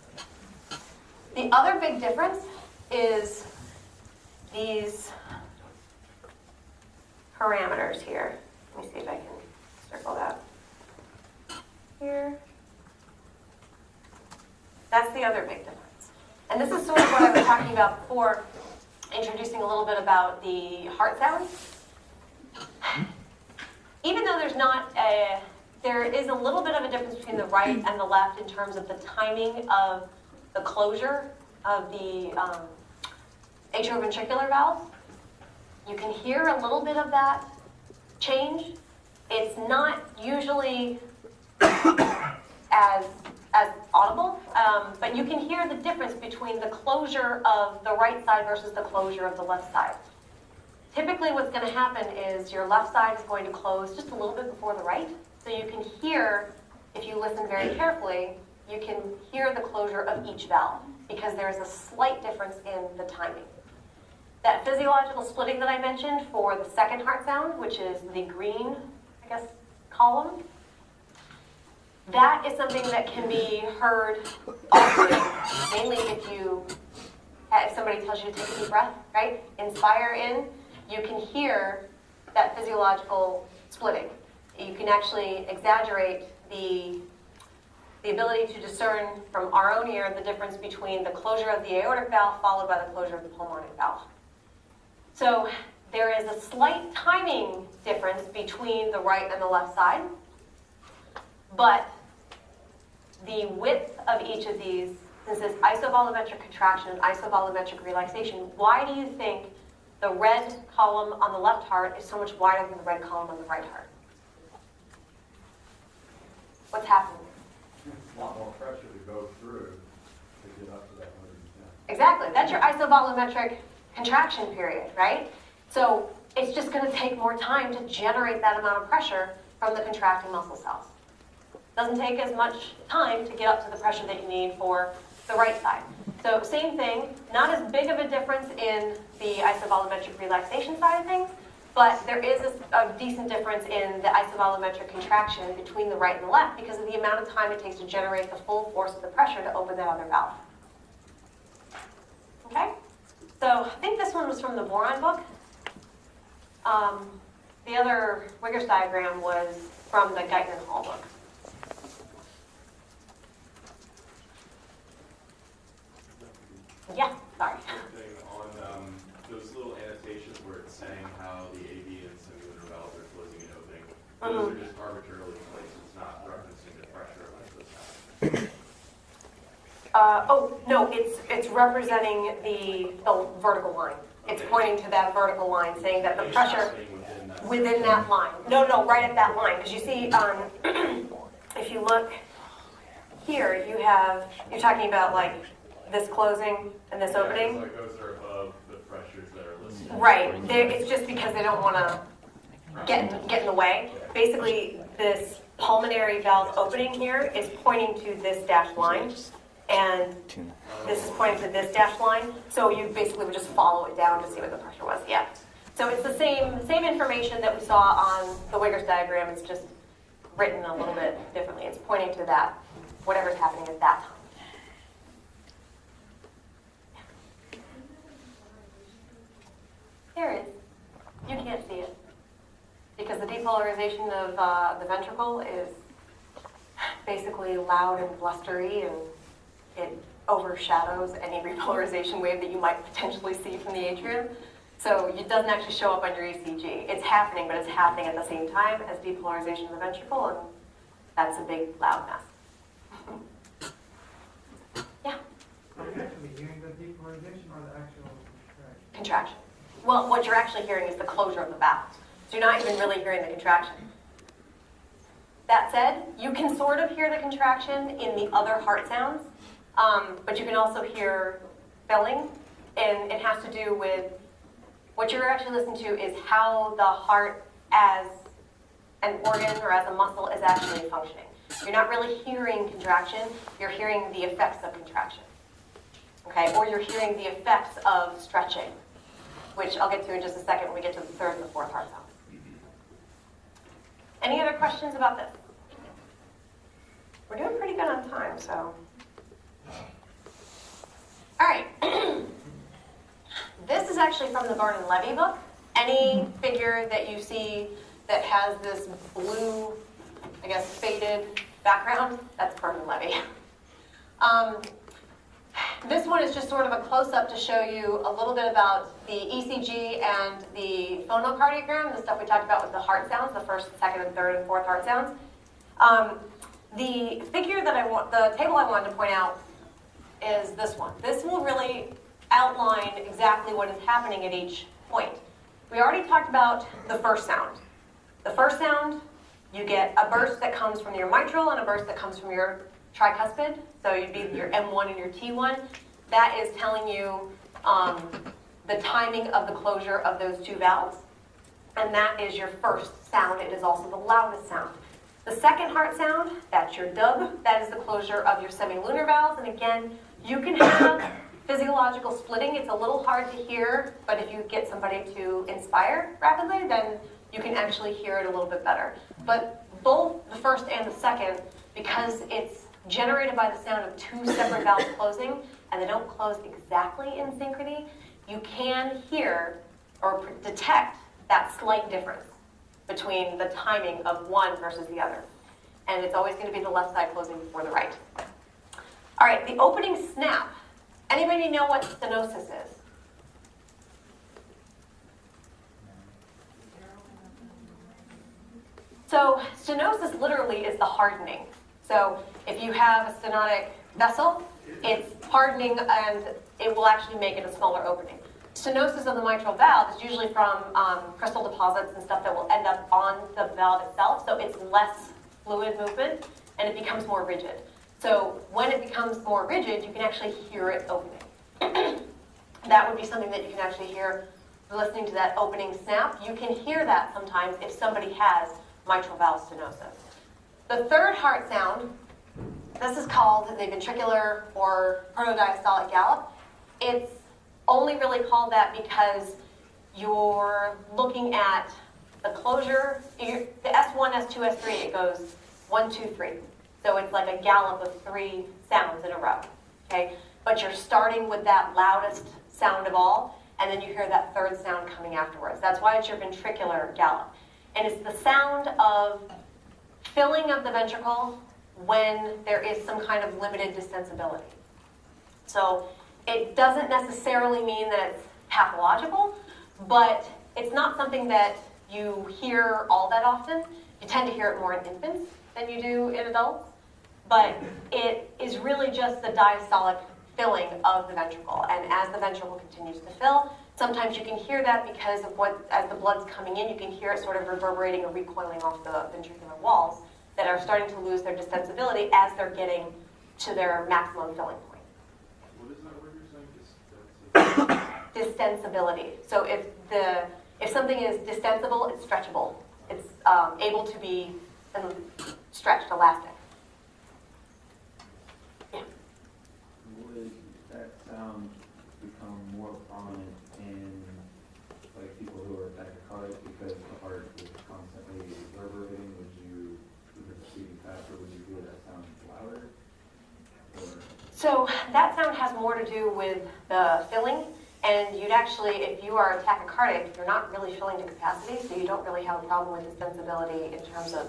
The other big difference is these parameters here. Let me see if I can circle that. Here. That's the other big difference. And this is sort of what I was talking about before, introducing a little bit about the heart sounds. Even though there is a little bit of a difference between the right and the left in terms of the timing of the closure of the atrioventricular valve, you can hear a little bit of that change. It's not usually as audible, but you can hear the difference between the closure of the right side versus the closure of the left side. Typically what's going to happen is your left side is going to close just a little bit before the right, so you can hear, if you listen very carefully, you can hear the closure of each valve because there's a slight difference in the timing. That physiological splitting that I mentioned for the second heart sound, which is the green, column, that is something that can be heard often, mainly if somebody tells you to take a deep breath, right? Inspire in, you can hear that physiological splitting. You can actually exaggerate the ability to discern from our own ear the difference between the closure of the aortic valve followed by the closure of the pulmonic valve. So there is a slight timing difference between the right and the left side, but the width of each of these, since it's isovolumetric contraction and isovolumetric relaxation, why do you think the red column on the left heart is so much wider than the red column on the right heart? What's happening? It's a lot more pressure to go through to get up to that 110. Exactly. That's your isovolumetric contraction period, right? So it's just going to take more time to generate that amount of pressure from the contracting muscle cells. Doesn't take as much time to get up to the pressure that you need for the right side. So same thing, not as big of a difference in the isovolumetric relaxation side of things, but there is a decent difference in the isovolumetric contraction between the right and the left because of the amount of time it takes to generate the full force of the pressure to open that other valve. Okay? So I think this one was from the Boron book. The other Wigger's diagram was from the Geithner Hall book. Yeah, sorry. Thing on those little annotations where it's saying how the AV and semilunar valves are closing and opening, those are just arbitrarily placed. It's not referencing the pressure like this happens. No, it's representing the vertical line. It's pointing to that vertical line, saying that the pressure within that line. No, right at that line, because you see, if you look here, you're talking about like this closing and this opening. Like those are above the pressures that are listed. Right. It's just because they don't want to get in the way. Basically, this pulmonary valve opening here is pointing to this dashed line, and this is pointing to this dashed line. So you basically would just follow it down to see what the pressure was. Yeah. So it's the same information that we saw on the Wiggers diagram. It's just written a little bit differently. It's pointing to that, whatever's happening at that time. There is. You can't see it. Because the depolarization of the ventricle is basically loud and blustery, and it overshadows any repolarization wave that you might potentially see from the atrium. So it doesn't actually show up on your ECG. It's happening, but it's happening at the same time as depolarization of the ventricle, and that's a big, loud mess. Yeah? Are you actually hearing the depolarization or the actual contraction? Contraction. Well, what you're actually hearing is the closure of the valves. So you're not even really hearing the contraction. That said, you can sort of hear the contraction in the other heart sounds, but you can also hear filling, and it has to do with what you're actually listening to is how the heart as an organ or as a muscle is actually functioning. You're not really hearing contraction, you're hearing the effects of contraction. Okay, or you're hearing the effects of stretching, which I'll get to in just a second when we get to the third and the fourth heart sound. Any other questions about this? We're doing pretty good on time, so. All right. This is actually from the Vernon Levy book. Any figure that you see that has this blue, I guess, faded background, that's Vernon Levy. This one is just sort of a close-up to show you a little bit about the ECG and the phonocardiogram, the stuff we talked about with the heart sounds, the first, second, and third, and fourth heart sounds. The figure that the table I wanted to point out is this one. This will really outline exactly what is happening at each point. We already talked about the first sound. The first sound, you get a burst that comes from your mitral and a burst that comes from your tricuspid. So you'd be your M1 and your T1. That is telling you the timing of the closure of those two valves. And that is your first sound. It is also the loudest sound. The second heart sound, that's your dub. That is the closure of your semilunar valves. And again, you can have physiological splitting. It's a little hard to hear, but if you get somebody to inspire rapidly, then you can actually hear it a little bit better. But both the first and the second, because it's generated by the sound of two separate valves closing, and they don't close exactly in synchrony, you can hear or detect that slight difference between the timing of one versus the other. And it's always going to be the left side closing before the right. All right, the opening snap. Anybody know what stenosis is? So stenosis literally is the hardening. So if you have a stenotic vessel, it's hardening and it will actually make it a smaller opening. Stenosis of the mitral valve is usually from crystal deposits and stuff that will end up on the valve itself, so it's less fluid movement and it becomes more rigid. So when it becomes more rigid, you can actually hear it opening. That would be something that you can actually hear listening to that opening snap. You can hear that sometimes if somebody has mitral valve stenosis. The third heart sound, this is called the ventricular or protodiastolic gallop. It's only really called that because you're looking at the closure. The S1, S2, S3, it goes 1, 2, 3. So it's like a gallop of 3 sounds in a row. Okay? But you're starting with that loudest sound of all, and then you hear that third sound coming afterwards. That's why it's your ventricular gallop. And it's the sound of filling of the ventricle when there is some kind of limited distensibility. So it doesn't necessarily mean that it's pathological, but it's not something that you hear all that often. You tend to hear it more in infants than you do in adults, but it is really just the diastolic filling of the ventricle. And as the ventricle continues to fill, sometimes you can hear that because of as the blood's coming in, you can hear it sort of reverberating or recoiling off the ventricular walls that are starting to lose their distensibility as they're getting to their maximum filling point. What is that word you're saying? Distensibility. So if something is distensible, it's stretchable. able to be stretched, elastic. Yeah. Would that sound become more prominent in like people who are tachycardic because the heart is constantly reverberating? Would you, if it's beating faster, would you hear that sound louder? Or So that sound has more to do with the filling, and you'd actually, if you are tachycardic, you're not really filling to capacity, so you don't really have a problem with the sensibility in terms of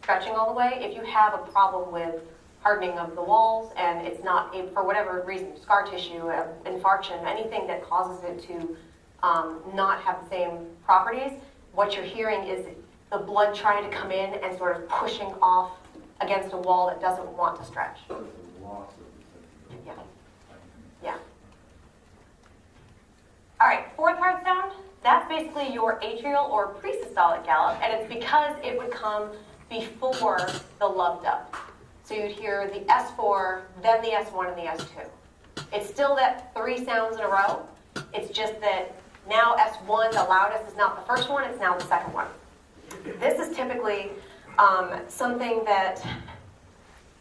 stretching all the way. If you have a problem with hardening of the walls and it's not, for whatever reason, scar tissue, infarction, anything that causes it to not have the same properties, what you're hearing is the blood trying to come in and sort of pushing off against a wall that doesn't want to stretch. so it's a loss of the sensibility? Yeah. Yeah. All right, fourth hard sound, that's basically your atrial or presystolic gallop, and it's because it would come before the lub dub. So you'd hear the S4, then the S1, and the S2. It's still that 3 sounds in a row. It's just that now S1, the loudest, is not the first one, it's now the second one. This is typically something that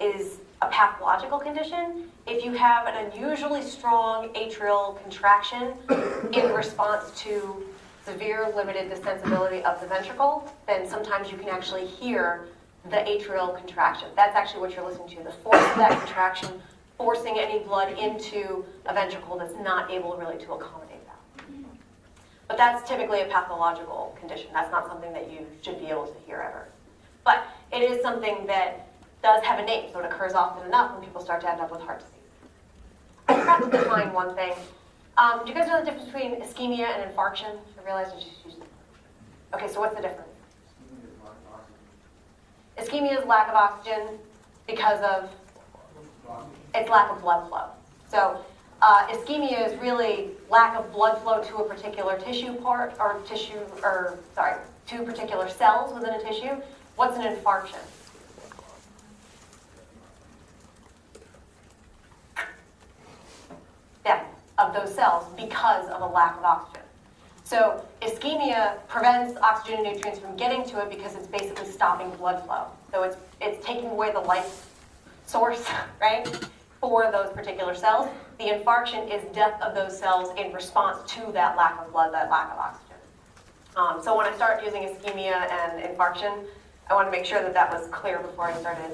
is a pathological condition. If you have an unusually strong atrial contraction in response to severe limited sensibility of the ventricle, then sometimes you can actually hear the atrial contraction. That's actually what you're listening to, the force of that contraction forcing any blood into a ventricle that's not able really to accommodate that. But that's typically a pathological condition. That's not something that you should be able to hear ever. But it is something that does have a name, so it occurs often enough when people start to end up with heart disease. I forgot to define one thing. Do you guys know the difference between ischemia and infarction? I realized I just used it. Okay, so what's the difference? Ischemia is lack of oxygen because of its lack of blood flow. So ischemia is really lack of blood flow to a particular tissue part, or to particular cells within a tissue. What's an infarction? Death of those cells because of a lack of oxygen. So ischemia prevents oxygen and nutrients from getting to it because it's basically stopping blood flow. So it's taking away the life source, right, for those particular cells. The infarction is death of those cells in response to that lack of blood, that lack of oxygen. So when I start using ischemia and infarction, I want to make sure that that was clear before I started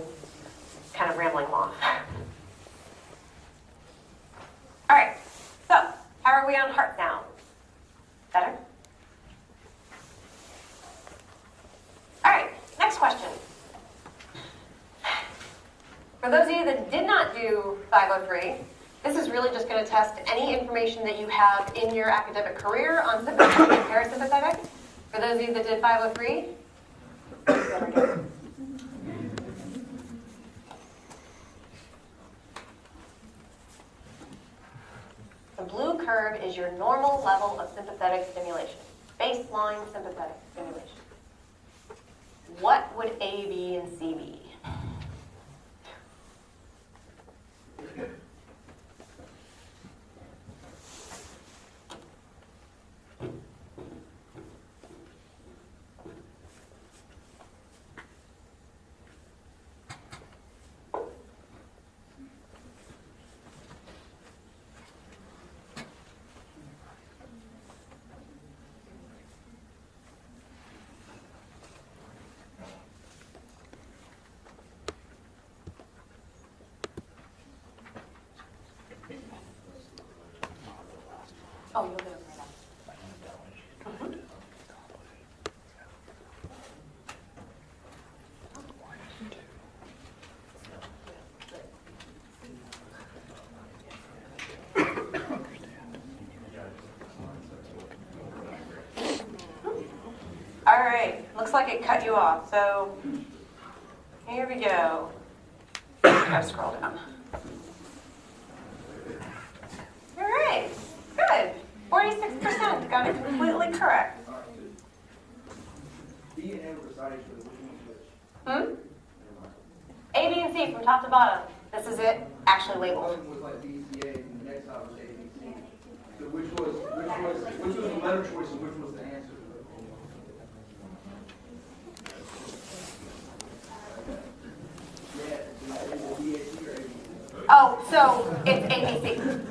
kind of rambling off. All right, so how are we on heart sounds? Better? All right, next question. For those of you that did not do 503, this is really just going to test any information that you have in your academic career on sympathetic and parasympathetic. For those of you that did 503, there we go. The blue curve is your normal level of sympathetic stimulation, baseline sympathetic stimulation. What would A, B, and C be? Oh, you'll get it right up. All right, looks like it cut you off, so here we go. Gotta scroll down. All right, good. 46% got it completely correct. B and A were decided for the which one which? A, B, and C from top to bottom. This is it, actually labeled. One was like B, C, A, and the next side was A, B, C. So which was the letter choice and which was the answer? Oh, so it's ABC.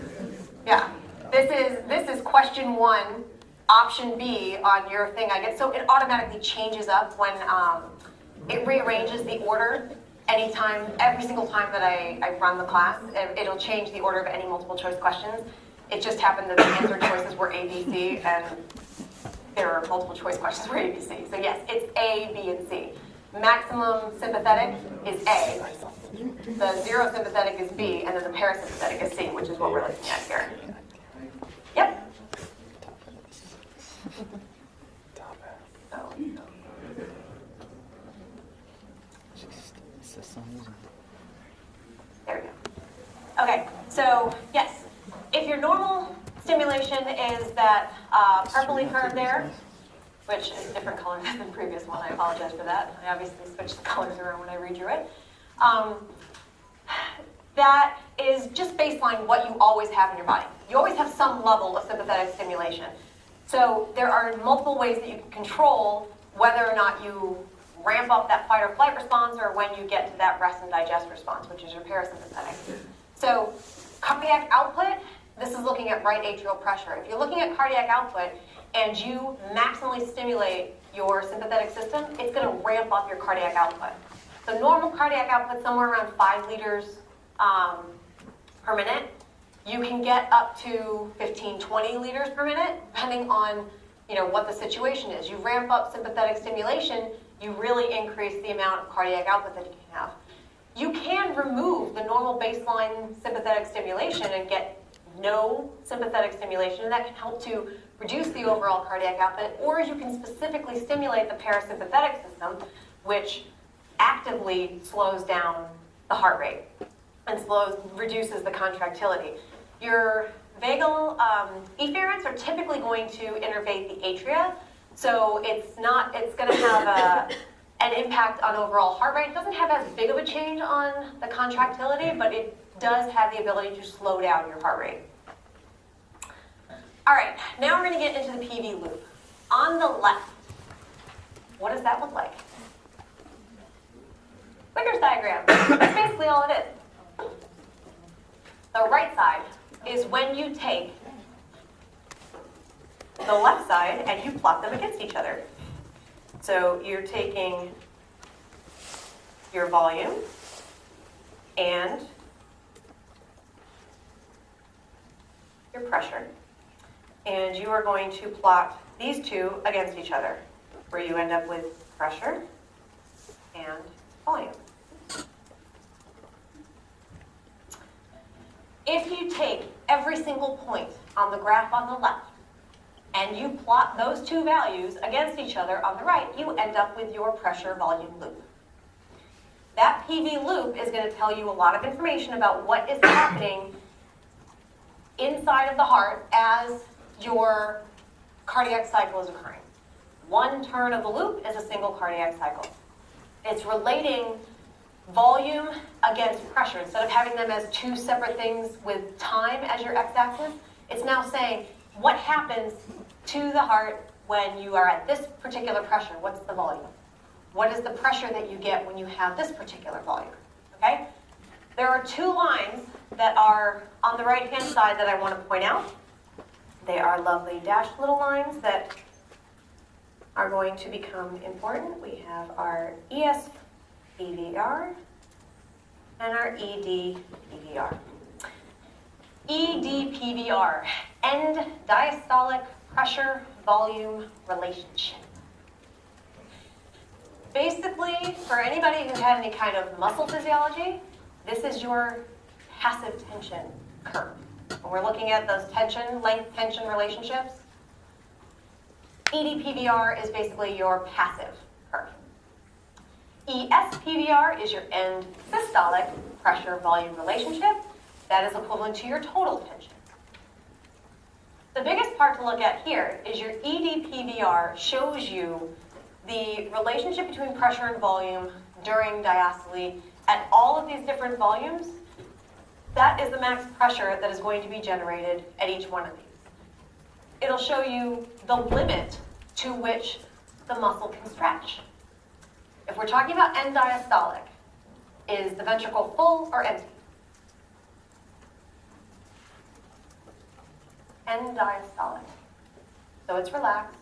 Yeah. This is question 1, option B on your thing I get. So it automatically changes up when it rearranges the order anytime, every single time that I run the class. It'll change the order of any multiple choice questions. It just happened that the answer choices were A, B, C, and there are multiple choice questions for A, B, C. So yes, it's A, B, and C. Maximum sympathetic is A. The zero sympathetic is B, and then the parasympathetic is C, which is what we're looking at here. Yep. There we go. Okay, so yes, if your normal stimulation is that purpley curve there, which is a different color than the previous one, I apologize for that. I obviously switched the colors around when I redrew it. That is just baseline what you always have in your body. You always have some level of sympathetic stimulation. So there are multiple ways that you can control whether or not you ramp up that fight or flight response or when you get to that rest and digest response, which is your parasympathetic. So cardiac output, this is looking at right atrial pressure. If you're looking at cardiac output and you maximally stimulate your sympathetic system, it's going to ramp up your cardiac output. So normal cardiac output somewhere around 5 liters per minute. You can get up to 15, 20 liters per minute, depending on what the situation is. You ramp up sympathetic stimulation, you really increase the amount of cardiac output that you can have. You can remove the normal baseline sympathetic stimulation and get no sympathetic stimulation, and that can help to reduce the overall cardiac output, or you can specifically stimulate the parasympathetic system, which actively slows down the heart rate and reduces the contractility. Your vagal efferents are typically going to innervate the atria, so it's going to have an impact on overall heart rate. It doesn't have as big of a change on the contractility, but it does have the ability to slow down your heart rate. All right, now we're going to get into the PV loop. On the left, what does that look like? Wicker's diagram. That's basically all it is. The right side is when you take the left side and you plot them against each other. So you're taking your volume and your pressure, and you are going to plot these two against each other, where you end up with pressure and volume. If you take every single point on the graph on the left and you plot those two values against each other on the right, you end up with your pressure-volume loop. That PV loop is going to tell you a lot of information about what is happening inside of the heart as your cardiac cycle is occurring. One turn of the loop is a single cardiac cycle. It's relating volume against pressure. Instead of having them as two separate things with time as your x-axis, it's now saying what happens to the heart when you are at this particular pressure. What's the volume? What is the pressure that you get when you have this particular volume? Okay? There are two lines that are on the right-hand side that I want to point out. They are lovely dashed little lines that are going to become important. We have our ESPVR and our EDPVR. EDPVR, end diastolic pressure volume relationship. Basically, for anybody who had any kind of muscle physiology, this is your passive tension curve. When we're looking at those length tension relationships, EDPVR is basically your passive curve. ESPVR is your end systolic pressure volume relationship. That is equivalent to your total tension. The biggest part to look at here is your EDPVR shows you the relationship between pressure and volume during diastole at all of these different volumes. That is the max pressure that is going to be generated at each one of these. It'll show you the limit to which the muscle can stretch. If we're talking about end diastolic, is the ventricle full or empty? End-diastolic. So it's relaxed.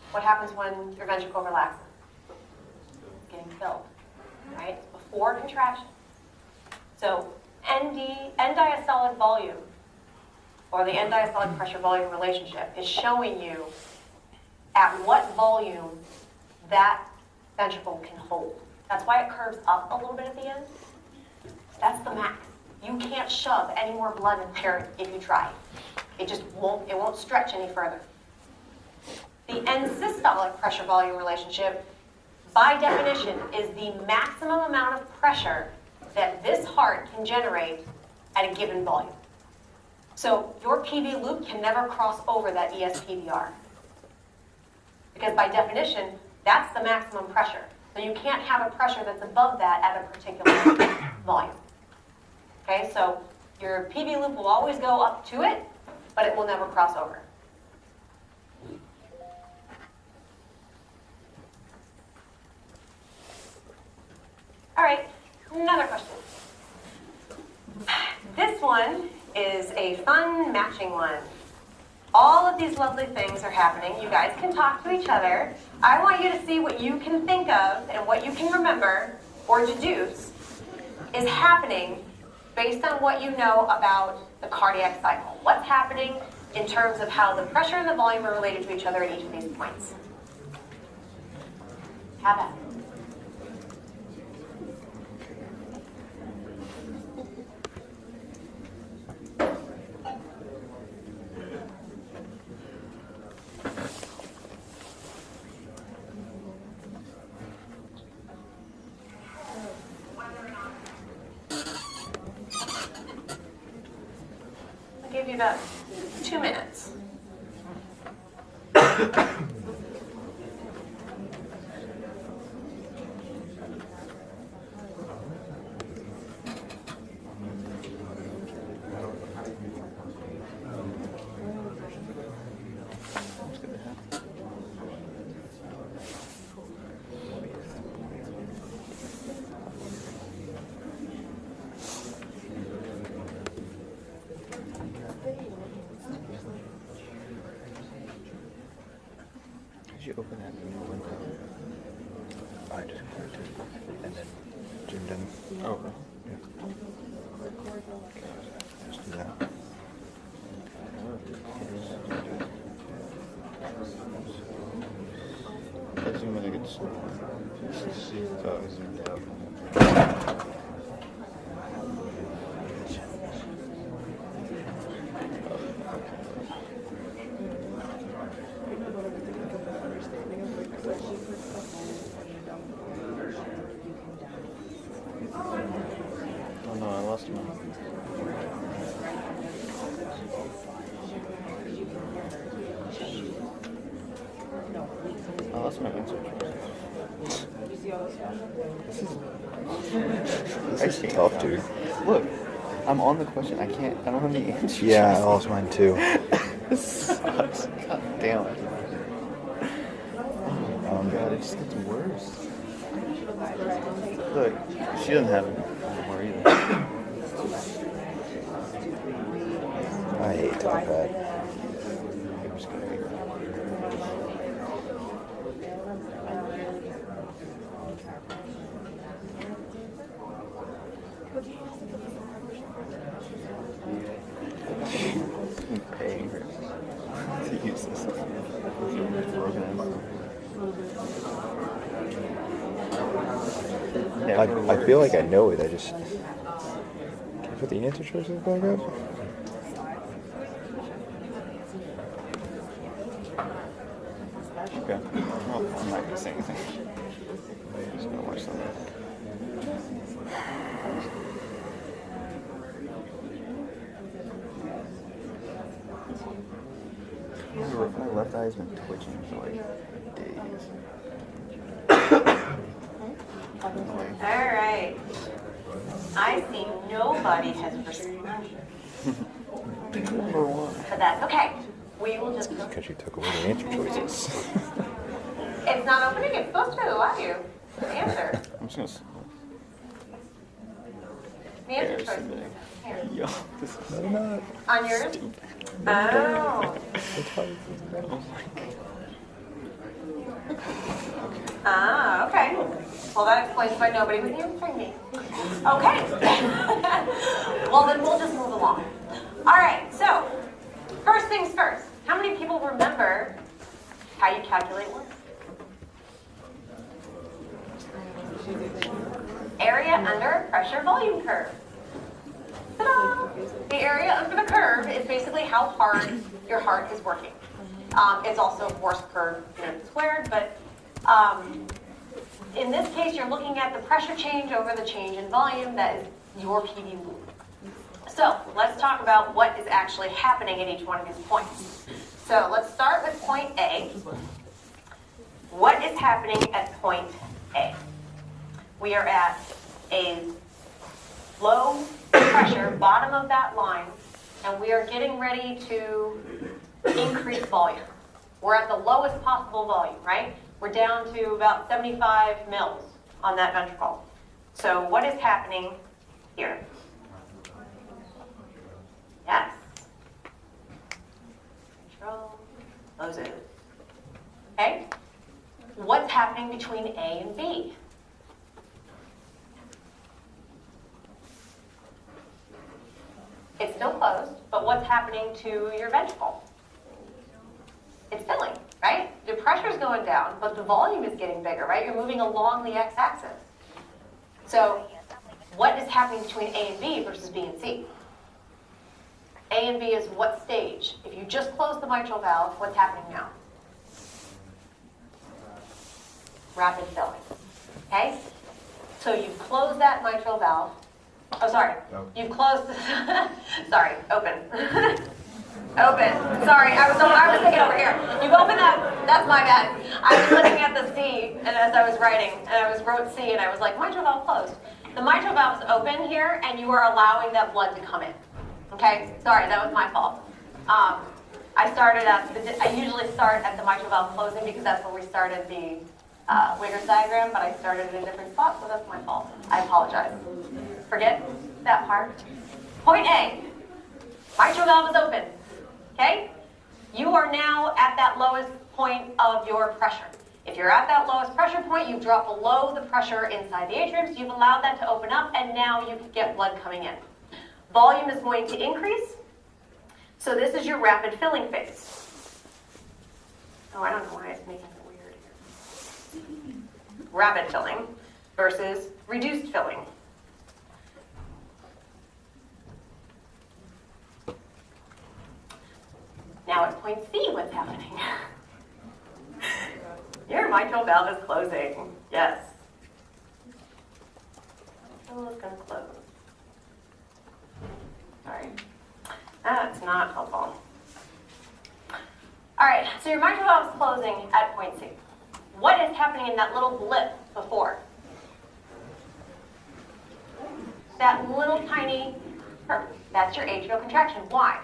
What happens when your ventricle relaxes? It's getting filled, right? It's before contraction. So end-diastolic volume, or the end-diastolic pressure-volume relationship, is showing you at what volume that ventricle can hold. That's why it curves up a little bit at the end. That's the max. You can't shove any more blood in there if you try. It just won't, it won't stretch any further. The end-systolic pressure-volume relationship, by definition, is the maximum amount of pressure that this heart can generate at a given volume. So your PV loop can never cross over that ESPDR. Because by definition, that's the maximum pressure. So you can't have a pressure that's above that at a particular volume. Okay, so your PV loop will always go up to it, but it will never cross over. All right, another question. This one is a fun matching one. All of these lovely things are happening. You guys can talk to each other. I want you to see what you can think of and what you can remember or deduce is happening based on what you know about the cardiac cycle. What's happening in terms of how the pressure and the volume are related to each other at each of these points. Have at it. Give you about 2 minutes. Did you open that new window? I just clicked it and then zoomed in. Oh, okay. Yeah. Just do that. I zoom in, I get slow. So I zoomed out. Oh no, I lost mine. I lost my answer. This is tough, dude. Look, I'm on the question. I don't have any answers. Yeah, I lost mine too. This sucks. God damn it. Oh god, it just gets worse. Look, she doesn't have it anymore either. I hate that. It was gonna be I'm paying her to use this. I feel like I know it. I just can I put the answer choices back up? Okay. Well, I'm not gonna say anything. I'm just gonna watch something. My left eye's been twitching for like days. All right. I see nobody has responded. But that's okay. We will just... Because you took away the answer choices. It's not opening. It's supposed to allow you to answer. I'm just gonna... The answer Yeah, choice. submitting. Here. Yo, this is not. On yours? Oh. Oh my god. Ah, okay. Well, that explains why nobody was answering me. Okay. Well, then we'll just move along. All right, so first things first. How many people remember how you calculate work? Area under a pressure volume curve. Ta-da! The area under the curve is basically how hard your heart is working. It's also force per unit squared, but in this case, you're looking at the pressure change over the change in volume. That is your PD loop. So let's talk about what is actually happening at each one of these points. So let's start with point A. What is happening at point A? We are at a low pressure, bottom of that line, and we are getting ready to increase volume. We're at the lowest possible volume, right? We're down to about 75 mils on that ventricle. So what is happening here? Yes. Control, closes. Okay? What's happening between A and B? It's still closed, but what's happening to your ventricle? It's filling, right? The pressure's going down, but the volume is getting bigger, right? You're moving along the x-axis. So what is happening between A and B versus B and C? A and B is what stage? If you just close the mitral valve, what's happening now? Rapid filling. Okay? So you've closed that mitral valve. Oh, sorry. No. You've closed. Sorry, open. Open. Sorry, I was thinking over here. You've opened that. That's my bad. I was looking at the C, and as I was writing, and I wrote C, and I was like, mitral valve closed. The mitral valve is open here, and you are allowing that blood to come in. Okay? Sorry, that was my fault. I usually start at the mitral valve closing because that's where we started the Wigger's diagram, but I started in a different spot, so that's my fault. I apologize. Forget that part. Point A, mitral valve is open. Okay? You are now at that lowest point of your pressure. If you're at that lowest pressure point, you've dropped below the pressure inside the atrium, so you've allowed that to open up, and now you can get blood coming in. Volume is going to increase, so this is your rapid filling phase. Oh, I don't know why it's making it weird here. Rapid filling versus reduced filling. Now at point C, what's happening? Your mitral valve is closing. Yes. Oh, it's going to close. Sorry. That's not helpful. All right, so your mitral valve is closing at point C. What is happening in that little blip before? That little tiny curve. That's your atrial contraction. Why?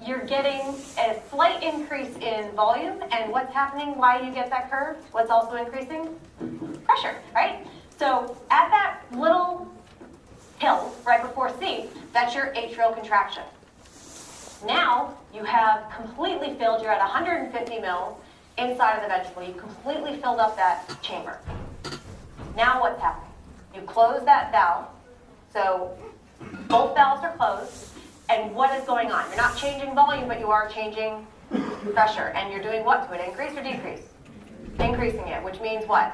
You're getting a slight increase in volume, and what's happening? Why do you get that curve? What's also increasing? Pressure, right? So at that little hill right before C, that's your atrial contraction. Now you have completely filled, you're at 150 mils inside of the ventricle. You've completely filled up that chamber. Now what's happening? You close that valve, so both valves are closed. And what is going on? You're not changing volume, but you are changing pressure. And you're doing what to it? Increase or decrease? Increasing it, which means what?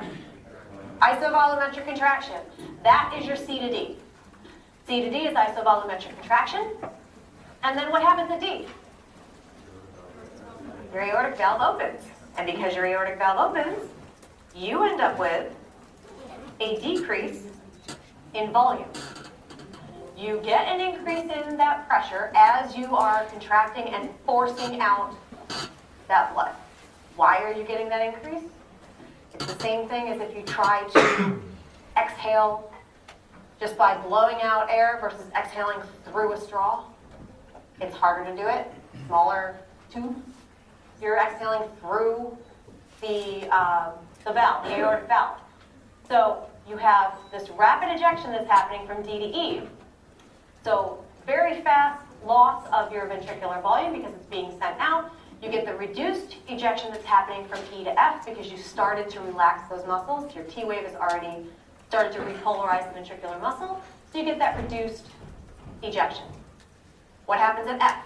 Isovolumetric contraction. That is your C to D. C to D is isovolumetric contraction. And then what happens at D? Your aortic valve opens. And because your aortic valve opens, you end up with a decrease in volume. You get an increase in that pressure as you are contracting and forcing out that blood. Why are you getting that increase? It's the same thing as if you try to exhale just by blowing out air versus exhaling through a straw. It's harder to do it. Smaller tube. You're exhaling through the valve, the aortic valve. So you have this rapid ejection that's happening from D to E. So very fast loss of your ventricular volume because it's being sent out. You get the reduced ejection that's happening from E to F because you started to relax those muscles. Your T wave has already started to repolarize the ventricular muscle. So you get that reduced ejection. What happens at F?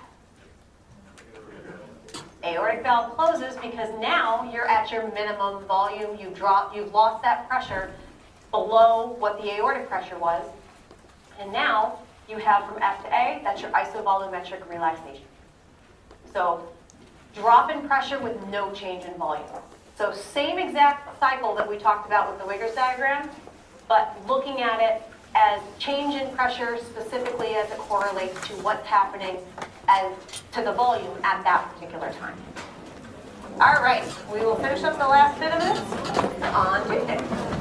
Aortic valve closes because now you're at your minimum volume. You've lost that pressure below what the aortic pressure was. And now you have from F to A, that's your isovolumetric relaxation. So drop in pressure with no change in volume. So same exact cycle that we talked about with the Wiggers diagram, but looking at it as change in pressure specifically as it correlates to what's happening as to the volume at that particular time. All right, we will finish up the last bit of this on Tuesday.